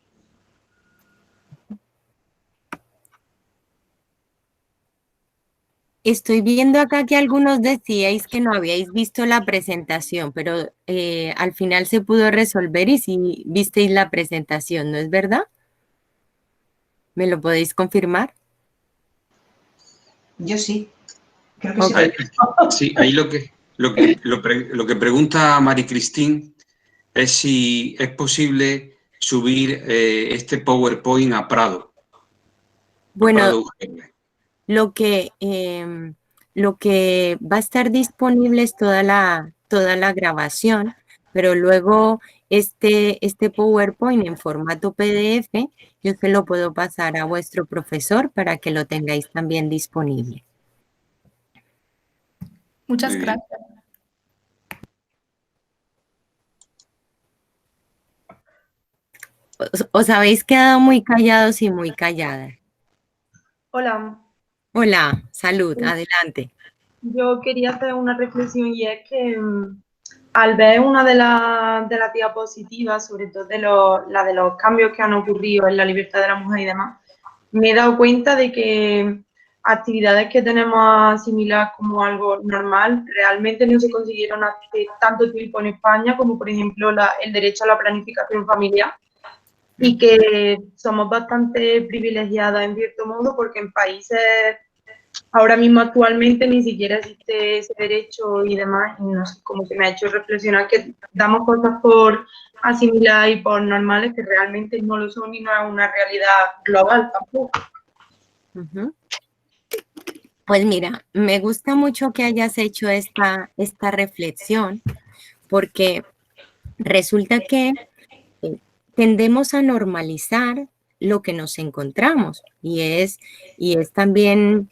Estoy viendo acá que algunos decíais que no habíais visto la presentación, pero al final se pudo resolver y sí visteis la presentación, ¿no es verdad? ¿Me lo podéis confirmar? Yo sí. Creo que Okay. Sí, ahí lo que pregunta Mari Cristín es si es posible subir este PowerPoint a Prado. Bueno, Prado lo que va a estar disponible es toda la grabación, pero luego este PowerPoint en formato PDF, yo se lo puedo pasar a vuestro profesor para que lo tengáis también disponible. Muchas gracias. Os habéis quedado muy callados y muy calladas. Hola. Hola, salud, adelante. Yo quería hacer una reflexión y es que al ver una de las diapositivas, sobre todo la de los cambios que han ocurrido en la libertad de la mujer y demás, me he dado cuenta de que actividades que tenemos asimiladas como algo normal realmente no se consiguieron hace tanto tiempo en España, como por ejemplo el derecho a la planificación familiar, y que somos bastante privilegiadas en cierto modo porque en países ahora mismo actualmente ni siquiera existe ese derecho y demás, y no sé, como que me ha hecho reflexionar que damos cosas por asimilar y por normales que realmente no lo son y no es una realidad global tampoco. Pues mira, me gusta mucho que hayas hecho esta reflexión, porque resulta que tendemos a normalizar lo que nos encontramos y es también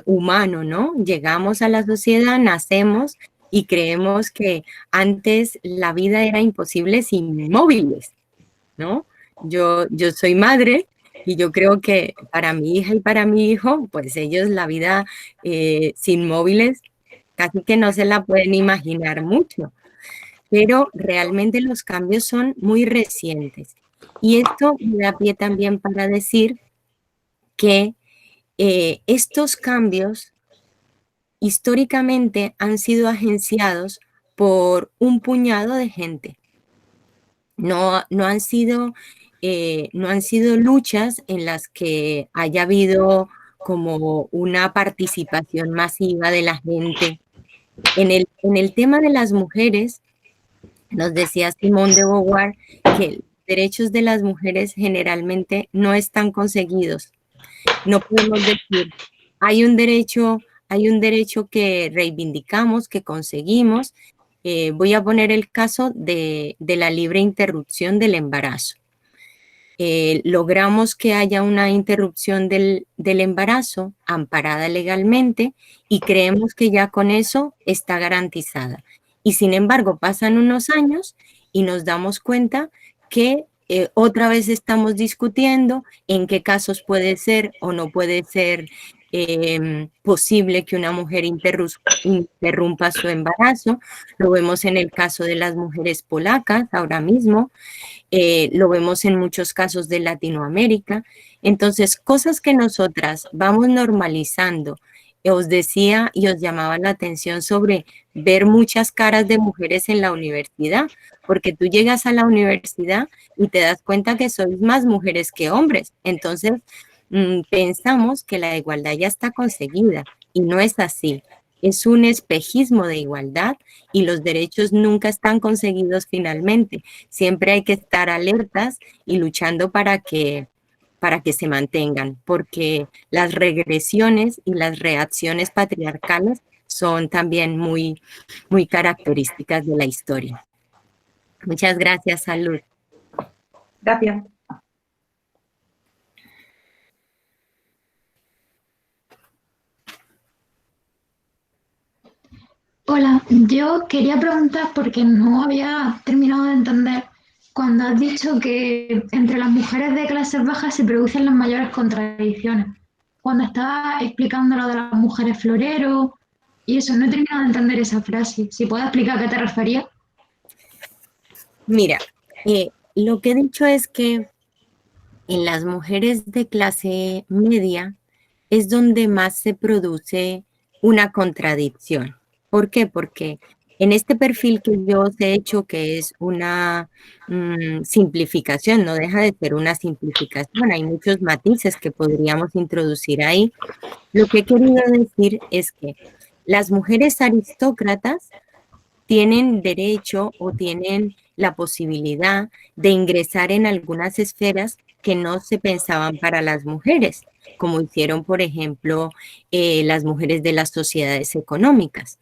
humano, ¿no? Llegamos a la sociedad, nacemos y creemos que antes la vida era imposible sin móviles, ¿no? Yo soy madre y yo creo que para mi hija y para mi hijo, pues ellos la vida sin móviles casi que no se la pueden imaginar mucho, pero realmente los cambios son muy recientes. Y esto me da pie también para decir que estos cambios históricamente han sido agenciados por un puñado de gente. No han sido luchas en las que haya habido como una participación masiva de la gente. En el tema de las mujeres, nos decía Simone de Beauvoir que los derechos de las mujeres generalmente no están conseguidos. No podemos decir, hay un derecho que reivindicamos, que conseguimos. Voy a poner el caso de la libre interrupción del embarazo. Logramos que haya una interrupción del embarazo amparada legalmente y creemos que ya con eso está garantizada. Y sin embargo, pasan unos años y nos damos cuenta que otra vez estamos discutiendo en qué casos puede ser o no puede ser posible que una mujer interrumpa su embarazo. Lo vemos en el caso de las mujeres polacas ahora mismo. Lo vemos en muchos casos de Latinoamérica. Entonces, cosas que nosotras vamos normalizando. Os decía y os llamaba la atención sobre ver muchas caras de mujeres en la universidad, porque tú llegas a la universidad y te das cuenta que sois más mujeres que hombres. Entonces, pensamos que la igualdad ya está conseguida y no es así. Es un espejismo de igualdad y los derechos nunca están conseguidos finalmente. Siempre hay que estar alertas y luchando para que se mantengan, porque las regresiones y las reacciones patriarcales son también muy, muy características de la historia. Muchas gracias, Salud. Gracias. Hola, yo quería preguntar porque no había terminado de entender cuando has dicho que entre las mujeres de clases bajas se producen las mayores contradicciones. Cuando estabas explicando lo de las mujeres florero y eso, no he terminado de entender esa frase. Si puedes explicar a qué te referías. Mira, lo que he dicho es que en las mujeres de clase media es donde más se produce una contradicción. ¿Por qué? Porque en este perfil que yo os he hecho, que es una simplificación, no deja de ser una simplificación, hay muchos matices que podríamos introducir ahí. Lo que he querido decir es que las mujeres aristócratas tienen derecho o tienen la posibilidad de ingresar en algunas esferas que no se pensaban para las mujeres, como hicieron, por ejemplo, las mujeres de las sociedades económicas.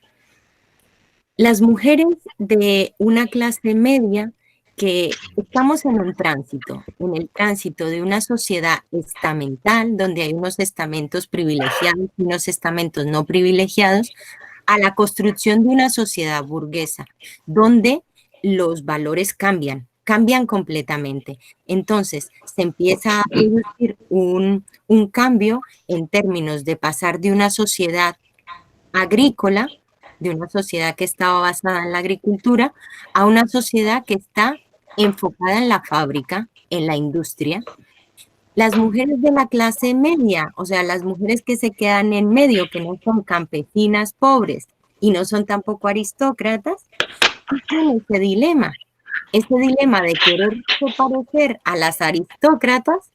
Las mujeres de una clase media que estamos en un tránsito, en el tránsito de una sociedad estamental, donde hay unos estamentos privilegiados y unos estamentos no privilegiados, a la construcción de una sociedad burguesa, donde los valores cambian completamente. Entonces, se empieza a producir un cambio en términos de pasar de una sociedad agrícola, de una sociedad que estaba basada en la agricultura, a una sociedad que está enfocada en la fábrica, en la industria. Las mujeres de la clase media, o sea, las mujeres que se quedan en medio, que no son campesinas pobres y no son tampoco aristócratas, tienen ese dilema de quererse parecer a las aristócratas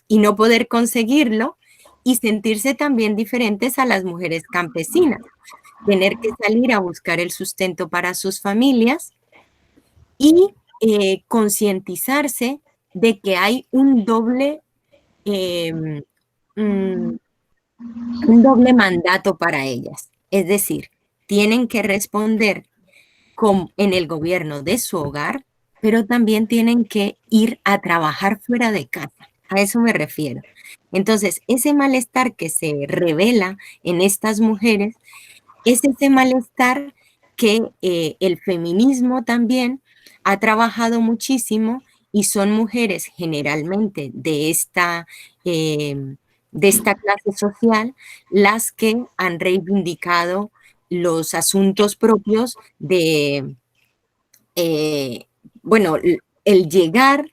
y no poder conseguirlo y sentirse también diferentes a las mujeres campesinas, tener que salir a buscar el sustento para sus familias y concientizarse de que hay un doble mandato para ellas. Es decir, tienen que responder en el gobierno de su hogar, pero también tienen que ir a trabajar fuera de casa. A eso me refiero. Entonces, ese malestar que se revela en estas mujeres es ese malestar que el feminismo también ha trabajado muchísimo y son mujeres generalmente de esta clase social las que han reivindicado los asuntos propios de, bueno, el llegar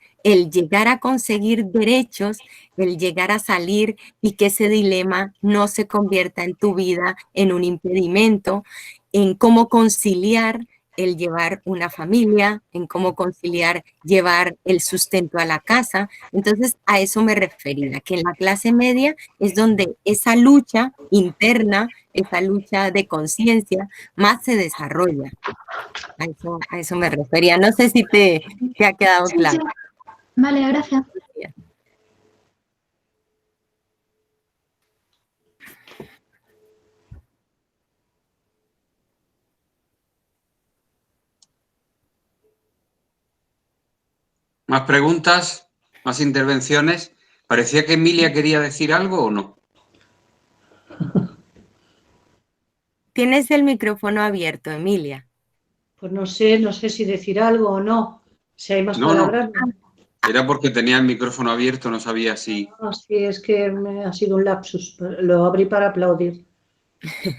a conseguir derechos, el llegar a salir y que ese dilema no se convierta en tu vida en un impedimento, en cómo conciliar el llevar una familia, en cómo conciliar llevar el sustento a la casa. Entonces, a eso me refería, que en la clase media es donde esa lucha interna, esa lucha de conciencia, más se desarrolla. A eso me refería. No sé si te ha quedado Sí, claro. sí. Vale, gracias. ¿Más preguntas? ¿Más intervenciones? Parecía que Emilia quería decir algo o no. Tienes el micrófono abierto, Emilia. Pues no sé si decir algo o no. Si hay más No, palabras. no. Era porque tenía el micrófono abierto, no sabía si... No, sí, es que me ha sido un lapsus. Lo abrí para aplaudir.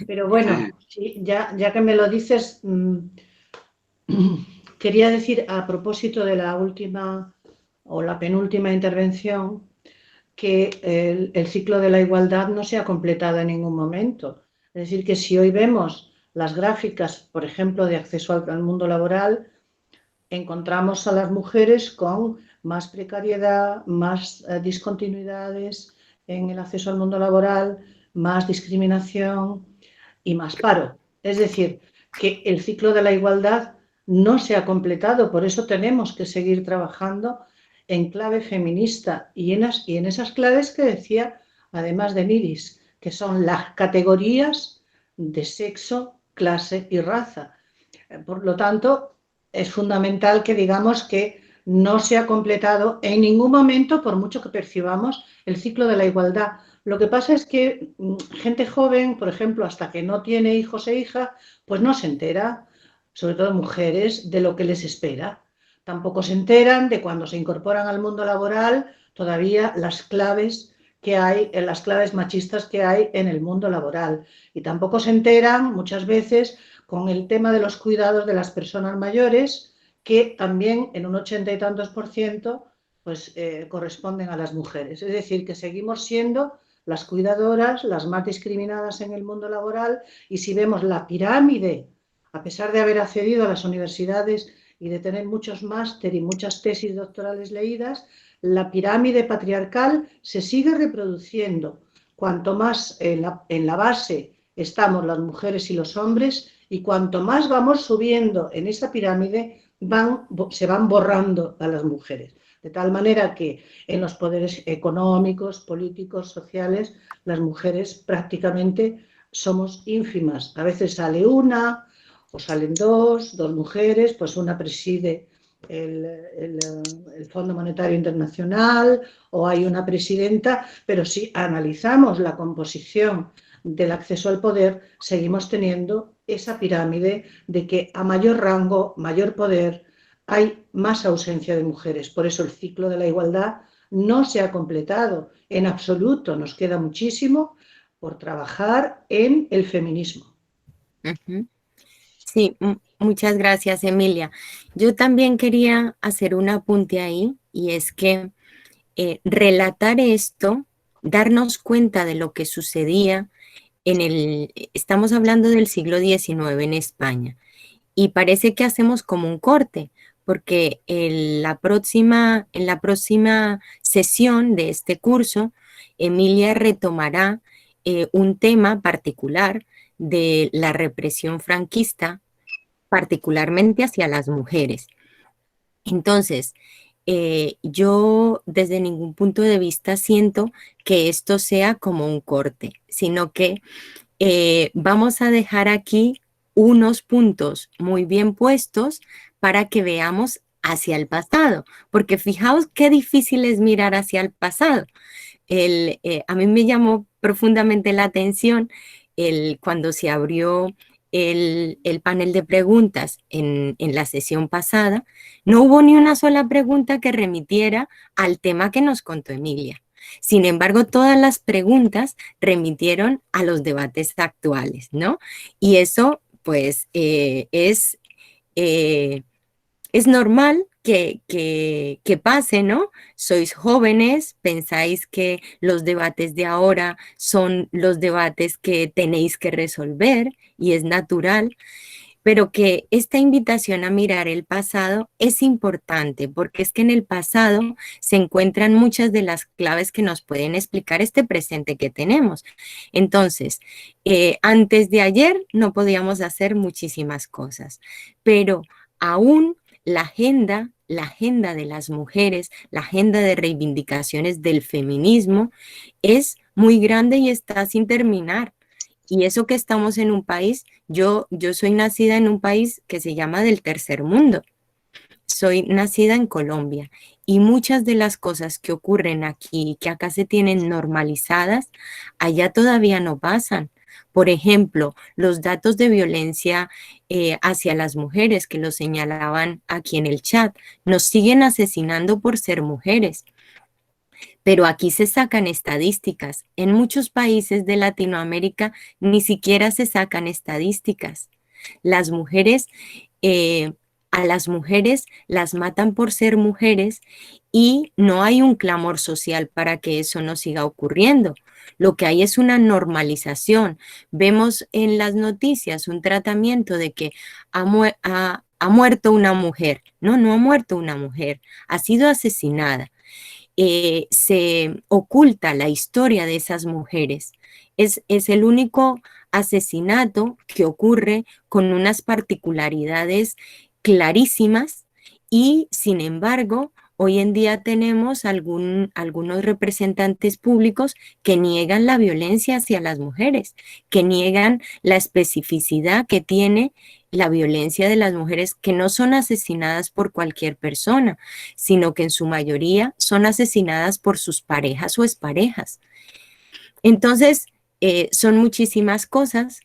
Pero bueno, sí, ya que me lo dices, quería decir a propósito de la última o la penúltima intervención que el ciclo de la igualdad no se ha completado en ningún momento. Es decir, que si hoy vemos las gráficas, por ejemplo, de acceso al mundo laboral, encontramos a las mujeres con más precariedad, más discontinuidades en el acceso al mundo laboral, más discriminación y más paro. Es decir, que el ciclo de la igualdad no se ha completado, por eso tenemos que seguir trabajando en clave feminista y en esas claves que decía, además de Niris, que son las categorías de sexo, clase y raza. Por lo tanto, es fundamental que digamos que no se ha completado en ningún momento, por mucho que percibamos, el ciclo de la igualdad. Lo que pasa es que gente joven, por ejemplo, hasta que no tiene hijos e hijas, pues no se entera, sobre todo mujeres, de lo que les espera. Tampoco se enteran de cuando se incorporan al mundo laboral todavía las claves que hay, las claves machistas que hay en el mundo laboral. Y tampoco se enteran muchas veces con el tema de los cuidados de las personas mayores, que también en un 80 y tantos %, pues corresponden a las mujeres. Es decir, que seguimos siendo las cuidadoras, las más discriminadas en el mundo laboral, y si vemos la pirámide, a pesar de haber accedido a las universidades y de tener muchos máster y muchas tesis doctorales leídas, la pirámide patriarcal se sigue reproduciendo. Cuanto más en la base estamos las mujeres y los hombres, y cuanto más vamos subiendo en esa pirámide, se van borrando a las mujeres. De tal manera que en los poderes económicos, políticos, sociales, las mujeres prácticamente somos ínfimas. A veces sale una o salen dos mujeres, pues una preside el Fondo Monetario Internacional o hay una presidenta, pero si analizamos la composición del acceso al poder, seguimos teniendo esa pirámide de que a mayor rango, mayor poder, hay más ausencia de mujeres. Por eso el ciclo de la igualdad no se ha completado en absoluto. Nos queda muchísimo por trabajar en el feminismo. Sí, muchas gracias, Emilia. Yo también quería hacer un apunte ahí, y es que relatar esto, darnos cuenta de lo que sucedía estamos hablando del siglo XIX en España, y parece que hacemos como un corte, porque en la próxima sesión de este curso, Emilia retomará un tema particular de la represión franquista, particularmente hacia las mujeres. Entonces, yo desde ningún punto de vista siento que esto sea como un corte, sino que vamos a dejar aquí unos puntos muy bien puestos para que veamos hacia el pasado, porque fijaos qué difícil es mirar hacia el pasado. A mí me llamó profundamente la atención cuando se abrió el panel de preguntas en la sesión pasada, no hubo ni una sola pregunta que remitiera al tema que nos contó Emilia. Sin embargo, todas las preguntas remitieron a los debates actuales, ¿no? Y eso, pues, es normal que pase, ¿no? Sois jóvenes, pensáis que los debates de ahora son los debates que tenéis que resolver y es natural, pero que esta invitación a mirar el pasado es importante porque es que en el pasado se encuentran muchas de las claves que nos pueden explicar este presente que tenemos. Entonces, antes de ayer no podíamos hacer muchísimas cosas, pero aún la agenda de las mujeres, la agenda de reivindicaciones del feminismo es muy grande y está sin terminar. Y eso que estamos en un país, yo soy nacida en un país que se llama del tercer mundo. Soy nacida en Colombia y muchas de las cosas que ocurren aquí, que acá se tienen normalizadas, allá todavía no pasan. Por ejemplo, los datos de violencia hacia las mujeres que lo señalaban aquí en el chat, nos siguen asesinando por ser mujeres. Pero aquí se sacan estadísticas. En muchos países de Latinoamérica ni siquiera se sacan estadísticas. Las mujeres, a las mujeres las matan por ser mujeres y no hay un clamor social para que eso no siga ocurriendo. Lo que hay es una normalización. Vemos en las noticias un tratamiento de que ha muerto una mujer. No, no ha muerto una mujer, ha sido asesinada. Se oculta la historia de esas mujeres. Es el único asesinato que ocurre con unas particularidades clarísimas y, sin embargo, hoy en día tenemos algunos representantes públicos que niegan la violencia hacia las mujeres, que niegan la especificidad que tiene la violencia de las mujeres, que no son asesinadas por cualquier persona, sino que en su mayoría son asesinadas por sus parejas o exparejas. Entonces, son muchísimas cosas.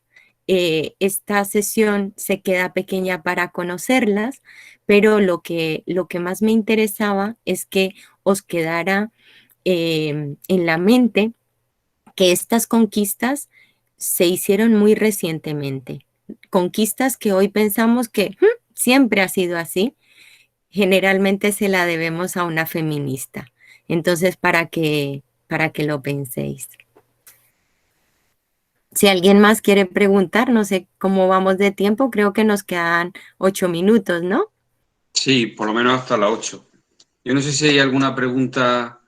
Esta sesión se queda pequeña para conocerlas, pero lo que más me interesaba es que os quedara en la mente que estas conquistas se hicieron muy recientemente. Conquistas que hoy pensamos que siempre ha sido así, generalmente se la debemos a una feminista. Entonces, para que lo penséis. Si alguien más quiere preguntar, no sé cómo vamos de tiempo, creo que nos quedan 8 minutos, ¿no? Sí, por lo menos hasta las 8. Yo no sé si hay alguna pregunta.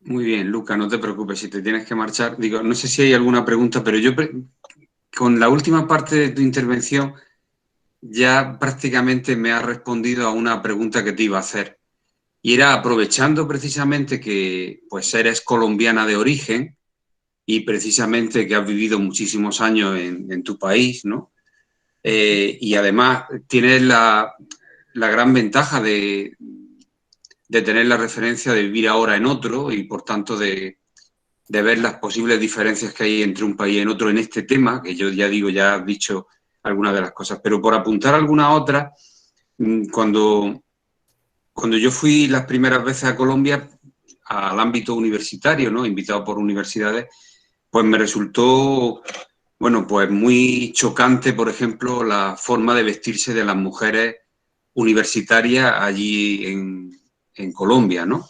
Muy bien, Luca, no te preocupes si te tienes que marchar. Digo, no sé si hay alguna pregunta, pero yo con la última parte de tu intervención ya prácticamente me has respondido a una pregunta que te iba a hacer. Y era aprovechando precisamente que pues eres colombiana de origen y precisamente que has vivido muchísimos años en tu país, ¿no? Y además tienes la gran ventaja de tener la referencia de vivir ahora en otro y por tanto de ver las posibles diferencias que hay entre un país y en otro en este tema, que yo ya digo, ya has dicho algunas de las cosas, pero por apuntar alguna otra, cuando yo fui las primeras veces a Colombia al ámbito universitario, ¿no? Invitado por universidades, pues me resultó, bueno, pues muy chocante, por ejemplo, la forma de vestirse de las mujeres universitarias allí en Colombia, ¿no?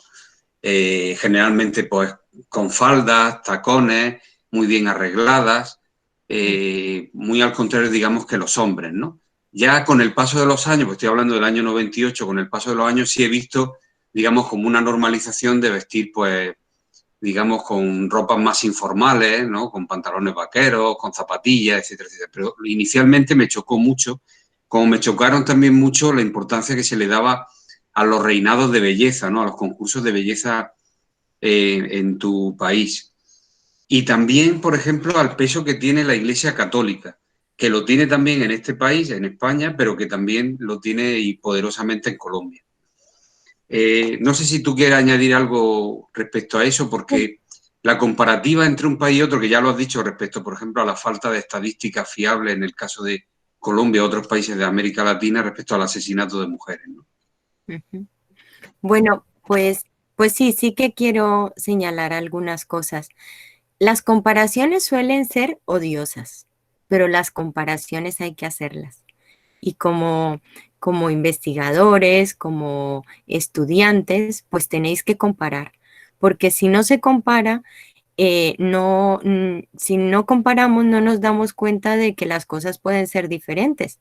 Generalmente, pues, con faldas, tacones, muy bien arregladas, muy al contrario, digamos, que los hombres, ¿no? Ya con el paso de los años, pues estoy hablando del año 98, con el paso de los años sí he visto, digamos, como una normalización de vestir, pues, digamos, con ropas más informales, ¿no? Con pantalones vaqueros, con zapatillas, etcétera, etcétera. Pero inicialmente me chocó mucho, como me chocaron también mucho la importancia que se le daba a los reinados de belleza, ¿no? A los concursos de belleza en tu país. Y también, por ejemplo, al peso que tiene la Iglesia Católica, que lo tiene también en este país, en España, pero que también lo tiene y poderosamente en Colombia. No sé si tú quieres añadir algo respecto a eso, porque la comparativa entre un país y otro, que ya lo has dicho respecto, por ejemplo, a la falta de estadísticas fiables en el caso de Colombia o otros países de América Latina respecto al asesinato de mujeres, ¿no? Bueno, pues sí, sí que quiero señalar algunas cosas. Las comparaciones suelen ser odiosas, pero las comparaciones hay que hacerlas. Y como investigadores, como estudiantes, pues tenéis que comparar, porque si no se compara, si no comparamos, no nos damos cuenta de que las cosas pueden ser diferentes.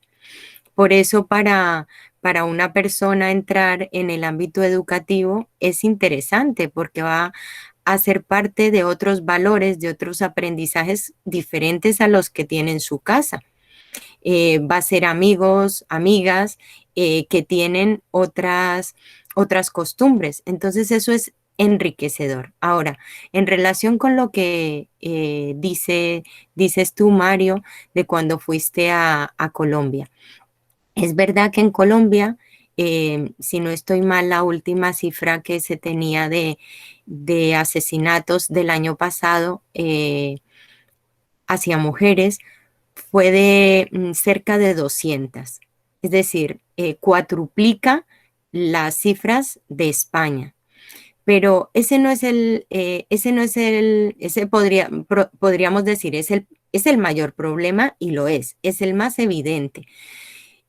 Por eso para una persona entrar en el ámbito educativo es interesante porque va a ser parte de otros valores, de otros aprendizajes diferentes a los que tiene en su casa. Va a ser amigos, amigas que tienen otras costumbres. Entonces eso es enriquecedor. Ahora, en relación con lo que dices tú, Mario, de cuando fuiste a Colombia. Es verdad que en Colombia, si no estoy mal, la última cifra que se tenía de asesinatos del año pasado hacia mujeres fue de cerca de 200. Es decir, cuatruplica las cifras de España. Pero ese no es podríamos decir, es el mayor problema y lo es el más evidente.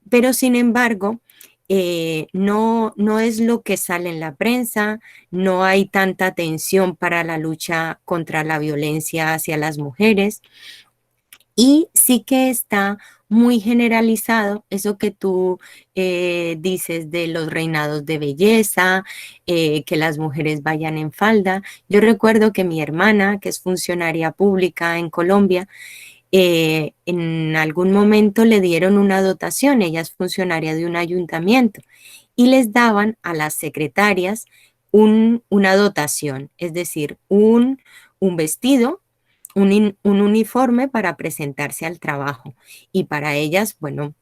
Pero sin embargo, no es lo que sale en la prensa, no hay tanta atención para la lucha contra la violencia hacia las mujeres y sí que está muy generalizado eso que tú dices de los reinados de belleza, que las mujeres vayan en falda. Yo recuerdo que mi hermana, que es funcionaria pública en Colombia, en algún momento le dieron una dotación, ella es funcionaria de un ayuntamiento, y les daban a las secretarias una dotación, es decir, un vestido, un uniforme para presentarse al trabajo. Y para ellas, bueno,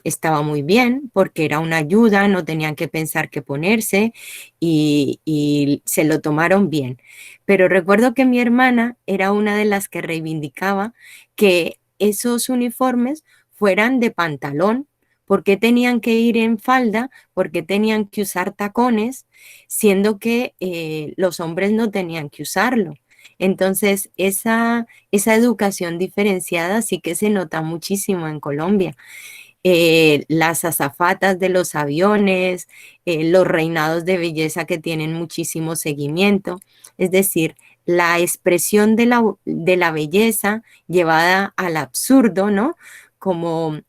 estaba muy bien porque era una ayuda, no tenían que pensar qué ponerse y se lo tomaron bien. Pero recuerdo que mi hermana era una de las que reivindicaba que esos uniformes fueran de pantalón. ¿Por qué tenían que ir en falda? ¿Por qué tenían que usar tacones? Siendo que los hombres no tenían que usarlo. Entonces, esa educación diferenciada sí que se nota muchísimo en Colombia. Las azafatas de los aviones, los reinados de belleza que tienen muchísimo seguimiento, es decir, la expresión de la belleza llevada al absurdo, ¿no? Como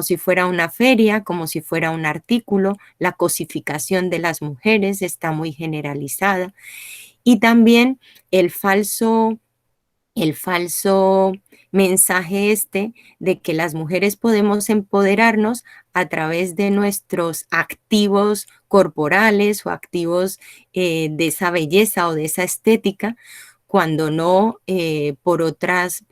si fuera una feria, como si fuera un artículo, la cosificación de las mujeres está muy generalizada. Y también el falso mensaje de que las mujeres podemos empoderarnos a través de nuestros activos corporales o activos de esa belleza o de esa estética, cuando no por otras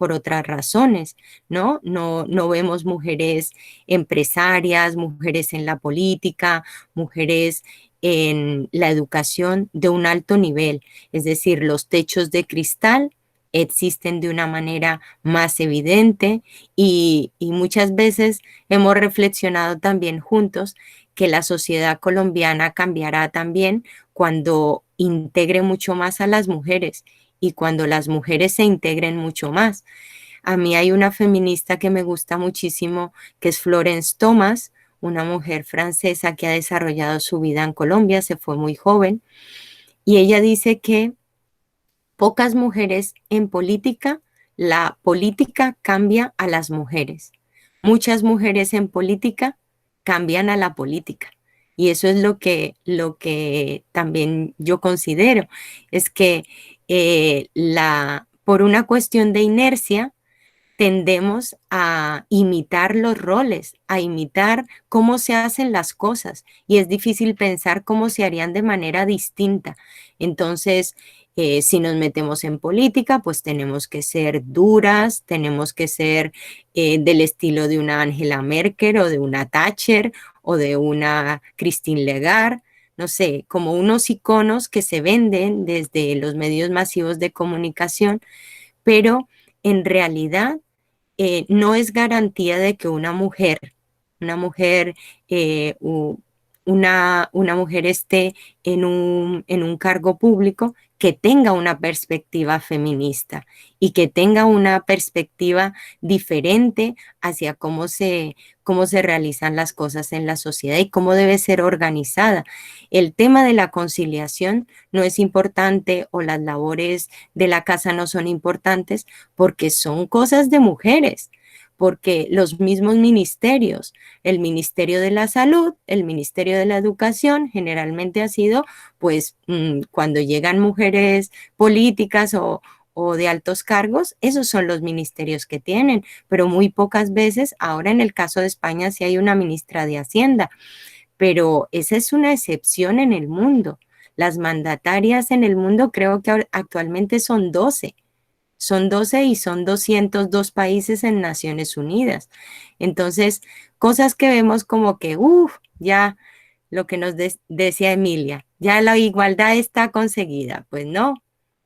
razones, ¿no? No vemos mujeres empresarias, mujeres en la política, mujeres en la educación de un alto nivel, es decir, los techos de cristal existen de una manera más evidente y muchas veces hemos reflexionado también juntos que la sociedad colombiana cambiará también cuando integre mucho más a las mujeres y cuando las mujeres se integren mucho más. A mí hay una feminista que me gusta muchísimo, que es Florence Thomas, una mujer francesa que ha desarrollado su vida en Colombia, se fue muy joven, y ella dice que pocas mujeres en política, la política cambia a las mujeres. Muchas mujeres en política cambian a la política. Y eso es lo que también yo considero, es que por una cuestión de inercia, tendemos a imitar los roles, a imitar cómo se hacen las cosas y es difícil pensar cómo se harían de manera distinta. Entonces, si nos metemos en política, pues tenemos que ser duras, tenemos que ser del estilo de una Angela Merkel o de una Thatcher o de una Christine Lagarde, no sé, como unos iconos que se venden desde los medios masivos de comunicación, pero en realidad no es garantía de que una mujer una mujer esté en un cargo público que tenga una perspectiva feminista y que tenga una perspectiva diferente hacia cómo se realizan las cosas en la sociedad y cómo debe ser organizada. El tema de la conciliación no es importante o las labores de la casa no son importantes porque son cosas de mujeres, porque los mismos ministerios, el Ministerio de la Salud, el Ministerio de la Educación, generalmente ha sido, pues, cuando llegan mujeres políticas o de altos cargos, esos son los ministerios que tienen, pero muy pocas veces, ahora en el caso de España sí hay una ministra de Hacienda, pero esa es una excepción en el mundo. Las mandatarias en el mundo creo que actualmente son 12. Son 12 y son 202 países en Naciones Unidas. Entonces, cosas que vemos como que, ya lo que nos decía Emilia, ya la igualdad está conseguida. Pues no,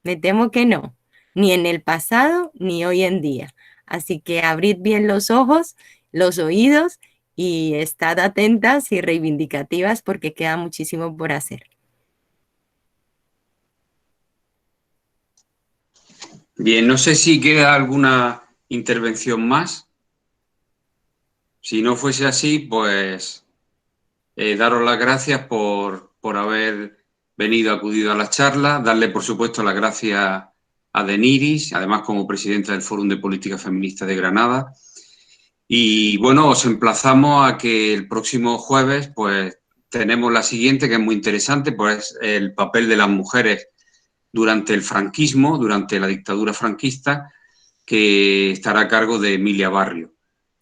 me temo que no, ni en el pasado ni hoy en día. Así que abrid bien los ojos, los oídos y estad atentas y reivindicativas porque queda muchísimo por hacer. Bien, no sé si queda alguna intervención más. Si no fuese así, pues daros las gracias por haber venido, acudido a la charla, darle, por supuesto, las gracias a Deniris, además como presidenta del Fórum de Política Feminista de Granada. Y bueno, os emplazamos a que el próximo jueves, pues tenemos la siguiente, que es muy interesante, pues el papel de las mujeres durante el franquismo, durante la dictadura franquista, que estará a cargo de Emilia Barrio.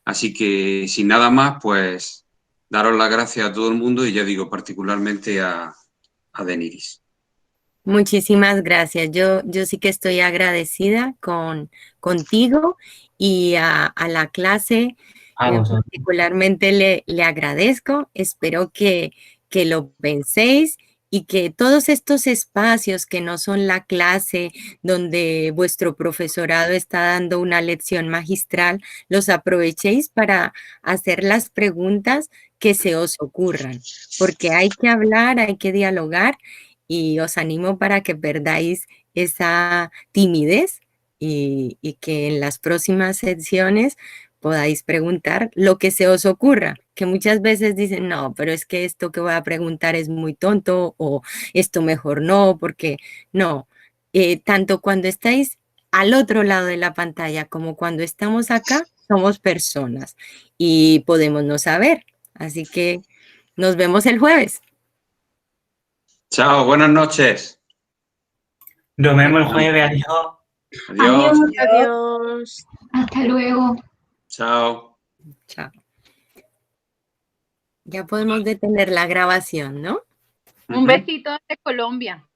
Así que, sin nada más, pues daros las gracias a todo el mundo y ya digo, particularmente a Deniris. Muchísimas gracias. Yo sí que estoy agradecida contigo y a la clase. Particularmente le agradezco. Espero que lo penséis y que todos estos espacios que no son la clase, donde vuestro profesorado está dando una lección magistral, los aprovechéis para hacer las preguntas que se os ocurran, porque hay que hablar, hay que dialogar y os animo para que perdáis esa timidez y que en las próximas secciones podáis preguntar lo que se os ocurra, que muchas veces dicen, no, pero es que esto que voy a preguntar es muy tonto o esto mejor no, porque no, tanto cuando estáis al otro lado de la pantalla como cuando estamos acá, somos personas y podemos no saber. Así que nos vemos el jueves. Chao, buenas noches. Nos vemos el jueves, adiós. Adiós. Adiós. Hasta luego. Chao. Chao. Ya podemos detener la grabación, ¿no? Un besito de Colombia.